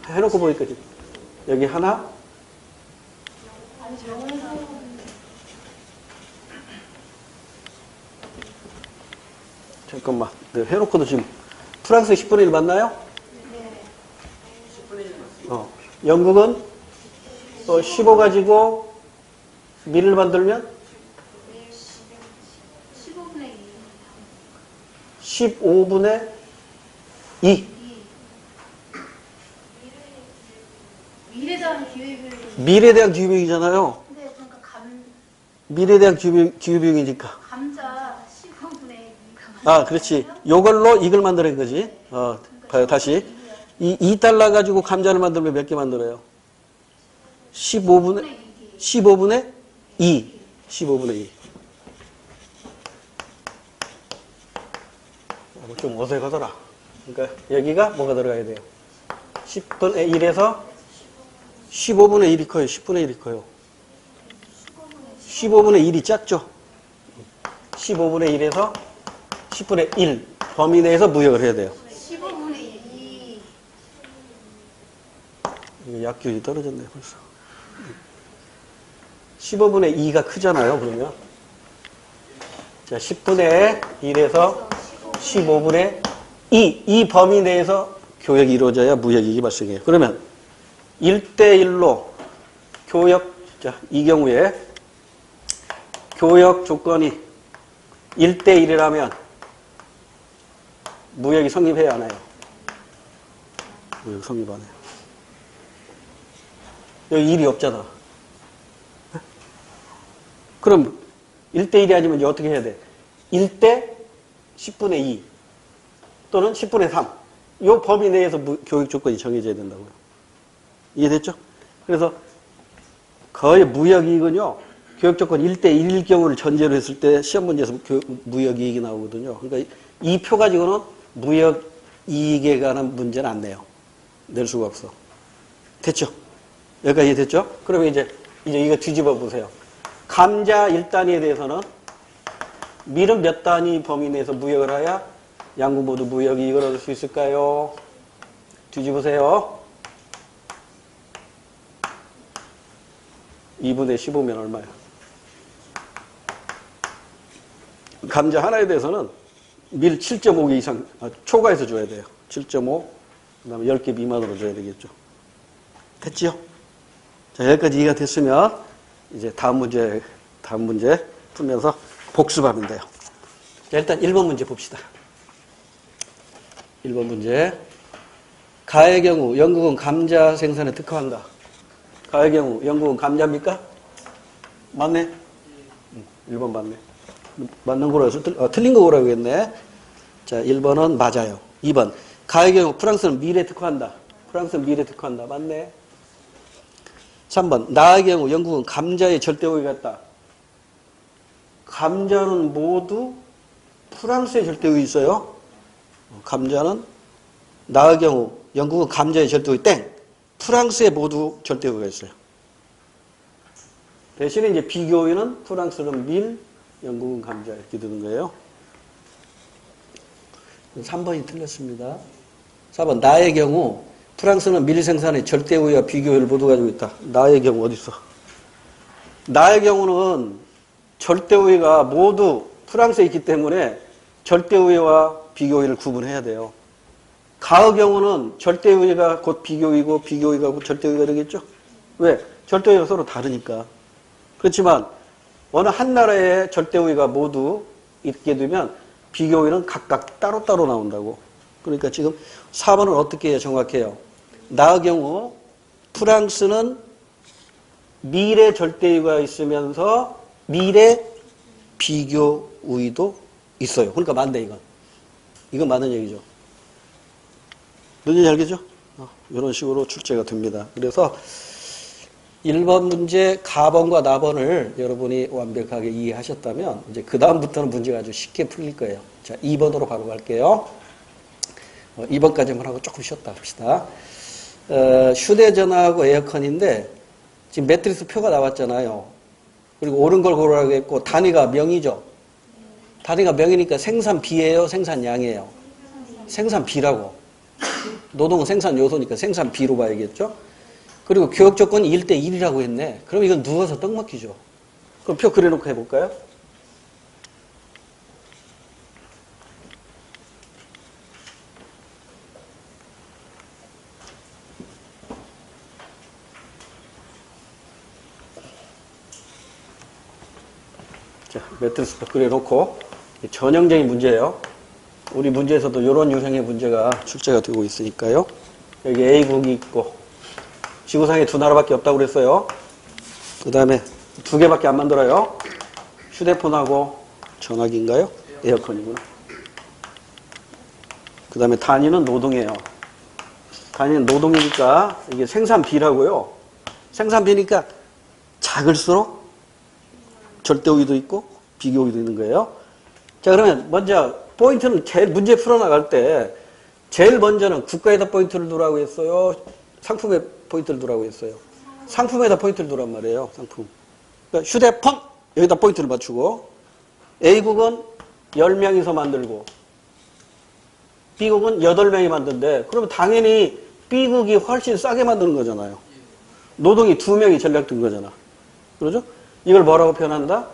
해놓고 보니까 여기 하나, 잠깐만, 네, 해놓고도 지금 프랑스 10분의 1 맞나요? 영국은 15 가지고 밀을 만들면 15분의 2. 밀에 대한 기회비용이. 밀에 대한 기회비용이잖아요. 근데 그러니까 밀에 대한 기후비용이니까. 감자 15분의 2가 그렇지. 요걸로 이걸 만드는 거지. 봐요, 다시. 이 2달러 가지고 감자를 만들면 몇 개 만들어요? 15분의 2. 15분의 2. 좀 어색하더라. 그러니까 여기가 뭐가 들어가야 돼요? 10분의 1에서 15분의 1이 커요. 10분의 1이 커요. 15분의 1이 작죠? 15분의 1에서 10분의 1 범위 내에서 무역을 해야 돼요. 15분의 2. 이거 약효율이 떨어졌네 벌써. 15분의 2가 크잖아요. 그러면 자 10분의 1에서 15분의 2 범위 내에서 교역이 이루어져야 무역이익이 발생해요. 그러면 1대1로 교역, 자, 이 경우에 교역 조건이 1대1이라면 무역이 성립해야 하나요? 무역 성립 안 해요. 여기 1이 없잖아. 그럼 1대1이 아니면 어떻게 해야 돼? 1대 10분의 2 또는 10분의 3. 이 범위 내에서 교육 조건이 정해져야 된다고요. 이해됐죠? 그래서 거의 무역이익은요, 교육 조건 1대1일 경우를 전제로 했을 때 시험 문제에서 무역이익이 나오거든요. 그러니까 이 표 가지고는 무역이익에 관한 문제는 안 내요. 낼 수가 없어. 됐죠? 여기까지 이해됐죠? 그러면 이제 이거 뒤집어 보세요. 감자 1단위에 대해서는 밀은 몇 단위 범위 내에서 무역을 해야 양국 모두 무역이익을 얻을 수 있을까요? 뒤집으세요. 2분의 15면 얼마야? 감자 하나에 대해서는 밀 7.5개 이상 초과해서 줘야 돼요. 7.5, 그 다음에 10개 미만으로 줘야 되겠죠. 됐지요? 자, 여기까지 이해가 됐으면 이제 다음 문제 풀면서 복습하면 돼요. 자, 일단 1번 문제 봅시다. 1번 문제. 가의 경우 영국은 감자 생산에 특화한다. 가의 경우 영국은 감자입니까? 맞네? 1번 맞네. 맞는 거로 해서 틀린 거 오라고 했네. 자, 1번은 맞아요. 2번. 가의 경우 프랑스는 밀에 특화한다. 프랑스는 밀에 특화한다. 맞네. 3번. 나의 경우 영국은 감자에 절대 우위가 있다. 감자는 모두 프랑스에 절대 우위 있어요. 감자는 나의 경우 영국은 감자에 절대 우위 땡. 프랑스에 모두 절대 우위가 있어요. 대신에 이제 비교 우위는 프랑스는 밀, 영국은 감자 이렇게 되는 거예요. 3번이 틀렸습니다. 4번. 나의 경우 프랑스는 밀 생산에 절대 우위와 비교 우위를 모두 가지고 있다. 나의 경우 어디 있어? 나의 경우는 절대 우위가 모두 프랑스에 있기 때문에 절대 우위와 비교 우위를 구분해야 돼요. 가의 경우는 절대 우위가 곧 비교 우위고 비교 우위가 곧 절대 우위가 되겠죠? 왜? 절대 우위가 서로 다르니까. 그렇지만 어느 한 나라의 절대 우위가 모두 있게 되면 비교 우위는 각각 따로따로 나온다고. 그러니까 지금 4번은 어떻게 해야 정확해요? 나의 경우 프랑스는 밀의 절대 우위가 있으면서 밀의 비교 우위도 있어요. 그러니까 맞네, 이건. 이건 맞는 얘기죠. 뭔지 알겠죠? 이런 식으로 출제가 됩니다. 그래서 1번 문제 가번과 나번을 여러분이 완벽하게 이해하셨다면 이제 그 다음부터는 문제가 아주 쉽게 풀릴 거예요. 자, 2번으로 바로 갈게요. 2번까지만 하고 조금 쉬었다 합시다. 휴대전화하고 에어컨인데 지금 매트리스 표가 나왔잖아요. 그리고 옳은 걸 고르라고 했고 단위가 명이죠. 단위가 명이니까 생산비예요, 생산량이에요? 생산비라고. 노동은 생산 요소니까 생산비로 봐야겠죠. 그리고 교역 조건이 1대1이라고 했네. 그럼 이건 누워서 떡 먹기죠. 그럼 표 그려놓고 해볼까요? 자, 매트리스 표 그려놓고 전형적인 문제예요. 우리 문제에서도 이런 유형의 문제가 출제가 되고 있으니까요. 여기 A국이 있고 지구상에 두 나라밖에 없다고 그랬어요. 그 다음에 두 개밖에 안 만들어요. 휴대폰하고 전화기인가요? 에어컨이구나. 그 다음에 단위는 노동이에요. 단위는 노동이니까 이게 생산비라고요. 생산비니까 작을수록 절대오위도 있고 비교오위도 있는 거예요. 자, 그러면 먼저 포인트는 제일 문제 풀어나갈 때 제일 먼저는 국가에다 포인트를 두라고 했어요. 상품에 포인트를 두라고 했어요. 상품에다 포인트를 두란 말이에요. 상품. 그러니까 휴대폰 여기다 포인트를 맞추고 A국은 10명이서 만들고 B국은 8명이 만든대. 그러면 당연히 B국이 훨씬 싸게 만드는 거잖아요. 노동이 2명이 전략된 거잖아. 그러죠? 이걸 뭐라고 표현한다?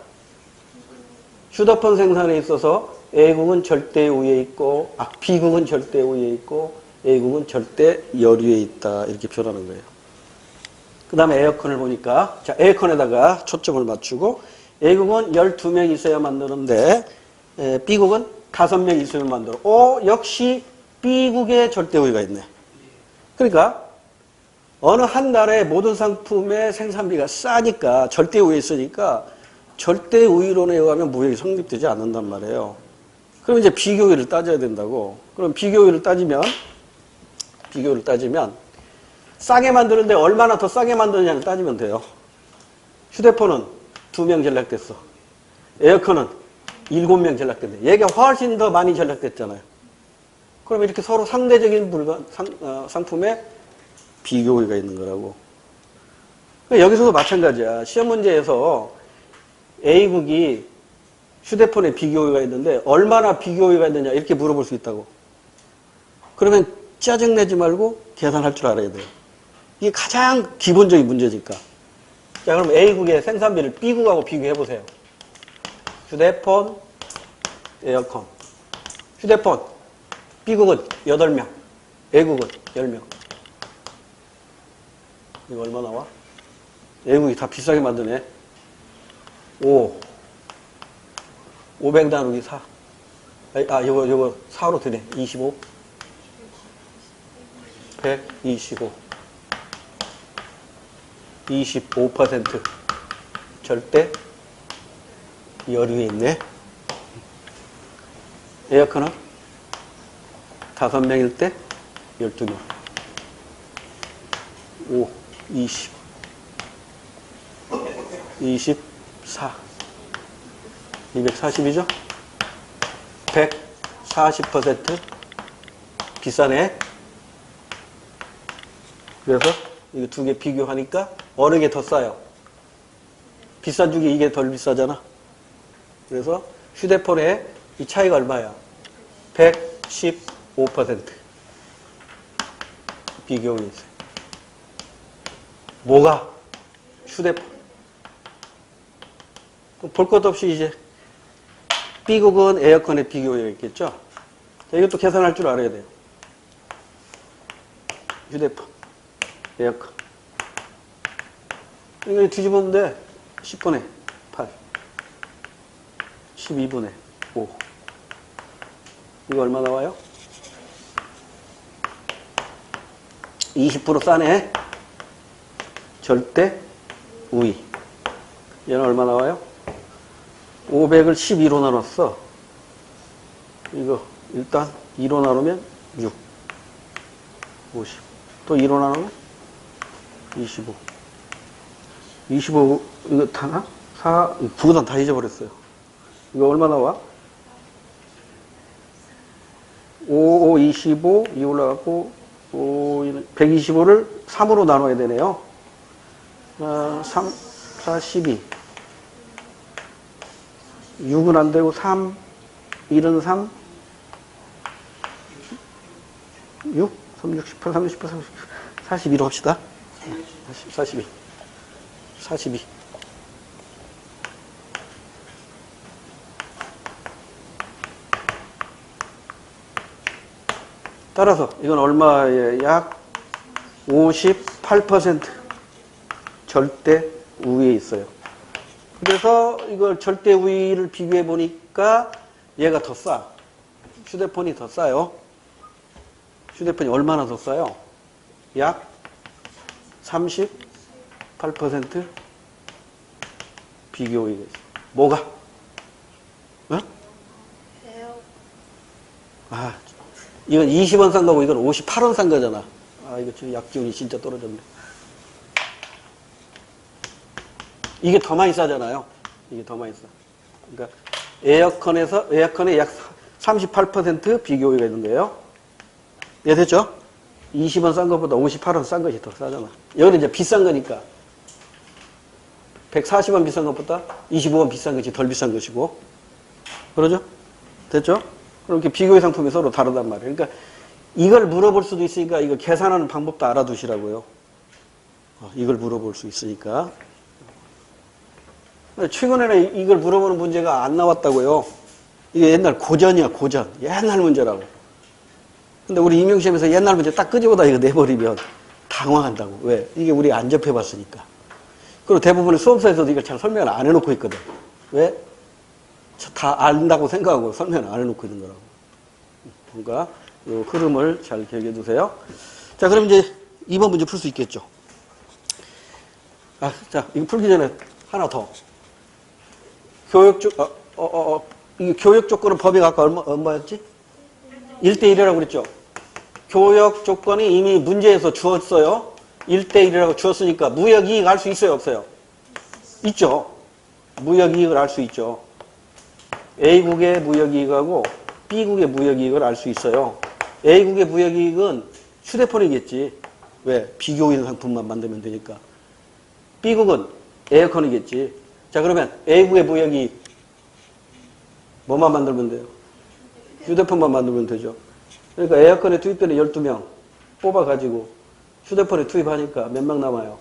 휴대폰 생산에 있어서 A국은 절대 우위에 있고, B국은 절대 우위에 있고, A국은 절대 열위에 있다. 이렇게 표현하는 거예요. 그 다음에 에어컨을 보니까, 자, 에어컨에다가 초점을 맞추고, A국은 12명 있어야 만드는데, B국은 5명 있으면 만들어. 역시 B국에 절대 우위가 있네. 그러니까, 어느 한 나라의 모든 상품의 생산비가 싸니까, 절대 우위에 있으니까, 절대 우위론에 의하면 무역이 성립되지 않는단 말이에요. 그럼 이제 비교율을 따져야 된다고. 그럼 비교율을 따지면 싸게 만드는데 얼마나 더 싸게 만드느냐를 따지면 돼요. 휴대폰은 2명 전략됐어. 에어컨은 7명 전략됐네. 얘가 훨씬 더 많이 전략됐잖아요. 그럼 이렇게 서로 상대적인 상품에 비교율가 있는 거라고. 여기서도 마찬가지야. 시험 문제에서 A국이 휴대폰에 비교율가 있는데 얼마나 비교율가 있느냐 이렇게 물어볼 수 있다고. 그러면 짜증내지 말고 계산할 줄 알아야 돼요. 이게 가장 기본적인 문제니까. 자, 그럼 A국의 생산비를 B국하고 비교해보세요. 휴대폰, 에어컨. 휴대폰, B국은 8명, A국은 10명. 이거 얼마 나와? A국이 다 비싸게 만드네. 500 나누기 4. 요거 4로 드네. 25. 125. 25% 절대 열위에 있네. 에어컨은 5명일 때 12명. 5, 20. 24. 240이죠? 140% 비싸네. 그래서 이거 두 개 비교하니까 어느 게 더 싸요? 비싼 중에 이게 덜 비싸잖아. 그래서 휴대폰의 이 차이가 얼마야? 115% 비교율이 있어요. 뭐가? 휴대폰. 볼 것 없이 이제 B국은 에어컨에 비교율이 있겠죠? 자, 이것도 계산할 줄 알아야 돼요. 휴대폰, 에어컨. 이거 뒤집으면 돼. 10분의 8. 12분의 5. 이거 얼마 나와요? 20% 싸네. 절대 우위. 얘는 얼마 나와요? 500을 12로 나눴어. 이거 일단 2로 나누면 6. 50. 또 2로 나누면 25. 25 이거 다나? 4 9단 다 잊어버렸어요. 이거 얼마 나와? 5, 5, 25 이 올라가고 125를 3으로 나눠야 되네요. 3, 4, 12. 6은 안 되고 3, 1은 3, 6, 3, 6, 18, 3, 18, 30, 42로 합시다. 42. 42. 따라서 이건 얼마에 약 58% 절대 우위에 있어요. 그래서 이걸 절대 우위를 비교해 보니까 얘가 더 싸. 휴대폰이 더 싸요. 휴대폰이 얼마나 더 싸요? 약 38% 비교 우위가 있어요. 뭐가? 아, 이건 20원 싼 거고, 이건 58원 싼 거잖아. 아, 이거 지금 약기운이 진짜 떨어졌네. 이게 더 많이 싸잖아요. 이게 더 많이 싸. 그러니까 에어컨에 약 38% 비교가 있는 거예요. 이해됐죠? 20원 싼 것보다 58원 싼 것이 더 싸잖아. 여기는 이제 비싼 거니까. 140원 비싼 것보다 25원 비싼 것이 덜 비싼 것이고. 그러죠? 됐죠? 그렇게 비교의 상품이 서로 다르단 말이에요. 그러니까 이걸 물어볼 수도 있으니까 이거 계산하는 방법도 알아두시라고요. 이걸 물어볼 수 있으니까. 최근에는 이걸 물어보는 문제가 안 나왔다고요. 이게 옛날 고전이야, 고전. 옛날 문제라고. 근데 우리 임용시험에서 옛날 문제 딱 끄집어다 이거 내버리면 당황한다고. 왜? 이게 우리가 안 접해봤으니까. 그리고 대부분의 수험서에서도 이걸 잘 설명을 안 해놓고 있거든. 왜? 다 안다고 생각하고 설명을 안 해놓고 있는 거라고. 그러니까 이 흐름을 잘 기억해 두세요. 자, 그럼 이제 2번 문제 풀 수 있겠죠. 자, 이거 풀기 전에 하나 더. 이 교육 조건은 법이 아까 얼마였지? 1대1이라고 그랬죠. 교육 조건이 이미 문제에서 주었어요. 1대1이라고 주었으니까 무역이익 알 수 있어요, 없어요? 있죠. 무역이익을 알 수 있죠. A국의 무역이익하고 B국의 무역이익을 알 수 있어요. A국의 무역이익은 휴대폰이겠지. 왜? 비교인 상품만 만들면 되니까. B국은 에어컨이겠지. 자, 그러면 A국의 무역이익 뭐만 만들면 돼요? 휴대폰만 만들면 되죠. 그러니까 에어컨에 투입되는 12명 뽑아가지고 휴대폰에 투입하니까 몇 명 남아요?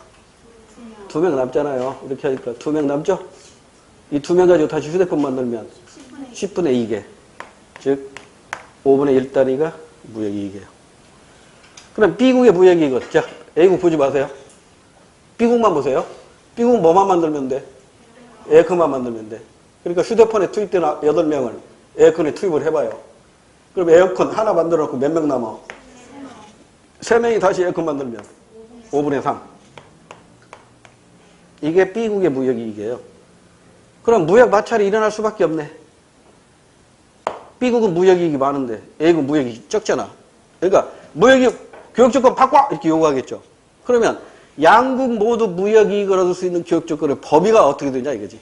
2명 남잖아요. 이렇게 하니까 2명 남죠? 이 2명 가지고 다시 휴대폰 만들면 10분의 2개. 즉 5분의 1 단위가 무역이익이에요. 그럼 B국의 무역이익은, 자, A국 보지 마세요. B국만 보세요. B국 뭐만 만들면 돼? 에어컨만 만들면 돼. 그러니까 휴대폰에 투입된 8명을 에어컨에 투입을 해봐요. 그럼 에어컨 하나 만들어 놓고 몇 명 남아? 3명이 다시 에어컨 만들면 5분의 3. 이게 B국의 무역이익이에요. 그럼 무역 마찰이 일어날 수밖에 없네. B국은 무역이익이 많은데 A국은 무역이익이 적잖아. 그러니까 무역이익 교육조건 바꿔! 이렇게 요구하겠죠. 그러면 양국 모두 무역이익을 얻을 수 있는 교육조건의 범위가 어떻게 되냐 이거지.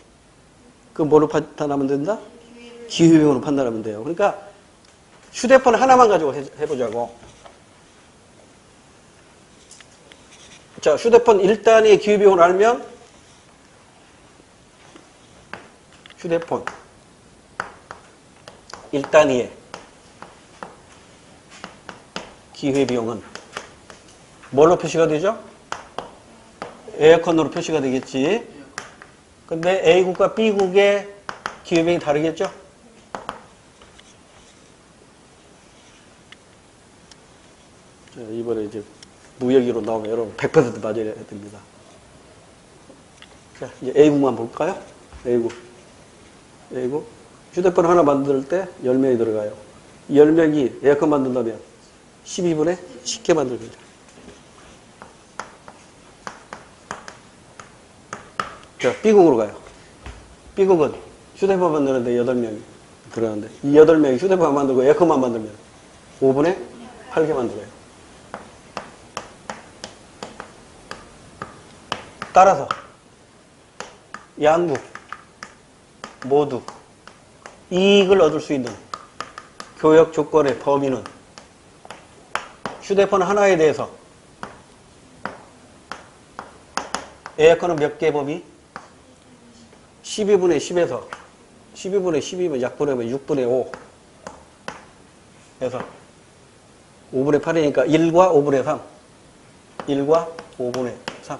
그럼 뭐로 판단하면 된다? 기회비용으로 판단하면 돼요. 그러니까 휴대폰 하나만 가지고 해보자고. 자, 휴대폰 1단위의 기회비용을 알면 휴대폰 1단위의 기회비용은 뭘로 표시가 되죠? 에어컨으로 표시가 되겠지. 근데 A국과 B국의 기회비용이 다르겠죠? 자, 이번에 이제 무역으로 나오면 여러분 100% 맞아야 됩니다. 자, 이제 A국만 볼까요? A국. 휴대폰 하나 만들 때 10명이 들어가요. 10명이 에어컨 만든다면 12분에 10개 만들면 돼요. 자, B국으로 가요. B국은 휴대폰 만드는데 8명이 들어가는데 이 8명이 휴대폰 만들고 에어컨만 만들면 5분에 8개 만들어요. 따라서 양국 모두 이익을 얻을 수 있는 교역 조건의 범위는 휴대폰 하나에 대해서 에어컨은 몇 개 범위? 12분의 10에서 12분의 10이면 약분하면 6분의 5 해서 5분의 8이니까 1과 5분의 3 1과 5분의 3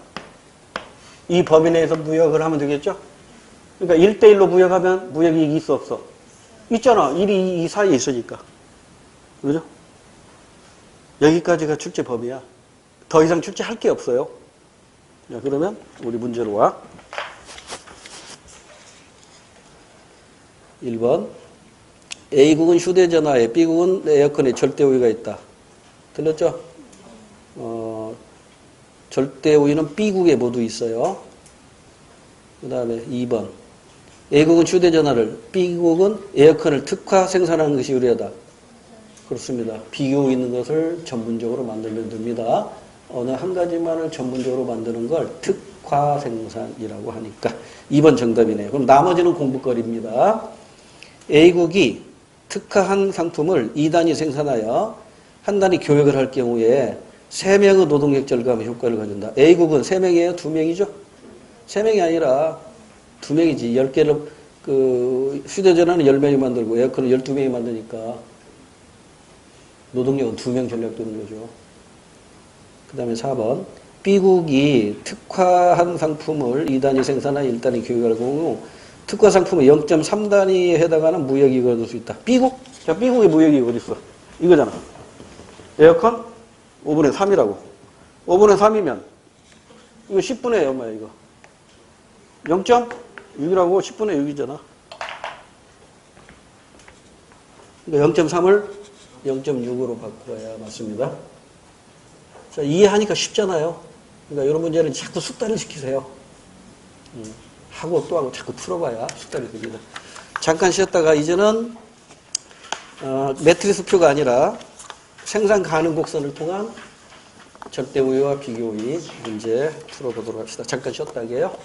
이 범위 내에서 무역을 하면 되겠죠? 그러니까 1대1로 무역하면 무역이익이 있어 없어? 있잖아. 1이 이 사이에 있으니까. 그죠? 여기까지가 출제 범위야. 더 이상 출제할 게 없어요. 자, 그러면 우리 문제로 와. 1번 A국은 휴대전화에 B국은 에어컨에 절대 우위가 있다. 들렸죠? 절대 우위는 B국에 모두 있어요. 그 다음에 2번 A국은 휴대전화를 B국은 에어컨을 특화 생산하는 것이 유리하다. 그렇습니다. 비교 있는 것을 전문적으로 만들면 됩니다. 어느 한 가지만을 전문적으로 만드는 걸 특화 생산이라고 하니까 2번 정답이네요. 그럼 나머지는 공부거리입니다. A국이 특화한 상품을 2단위 생산하여 한 단위 교역을 할 경우에 3명의 노동력 절감 효과를 가진다. A국은 3명이에요? 2명이죠? 3명이 아니라 2명이지. 10개를, 휴대전화는 10명이 만들고 에어컨은 12명이 만드니까 노동력은 2명 전략되는 거죠. 그 다음에 4번. B국이 특화한 상품을 2단위 생산하여 1단위 교육할 경우 특화 상품은 0.3단위에 해당하는 무역이익을 얻을 수 있다. B국? 자, B국의 무역이익 어디 있어? 이거잖아. 에어컨 5분의 3이라고. 5분의 3이면 이거 10분의 얼마야 이거? 0.6이라고 10분의 6이잖아. 그러니까 0.3을 0.6으로 바꿔야 맞습니다. 자, 이해하니까 쉽잖아요. 그러니까 이런 문제는 자꾸 숙달을 시키세요. 하고 또 하고 자꾸 풀어봐야 숙달이 됩니다. 잠깐 쉬었다가 이제는 매트리스 표가 아니라 생산 가능 곡선을 통한 절대 우위와 비교 우위 문제 풀어보도록 합시다. 잠깐 쉬었다 하게요.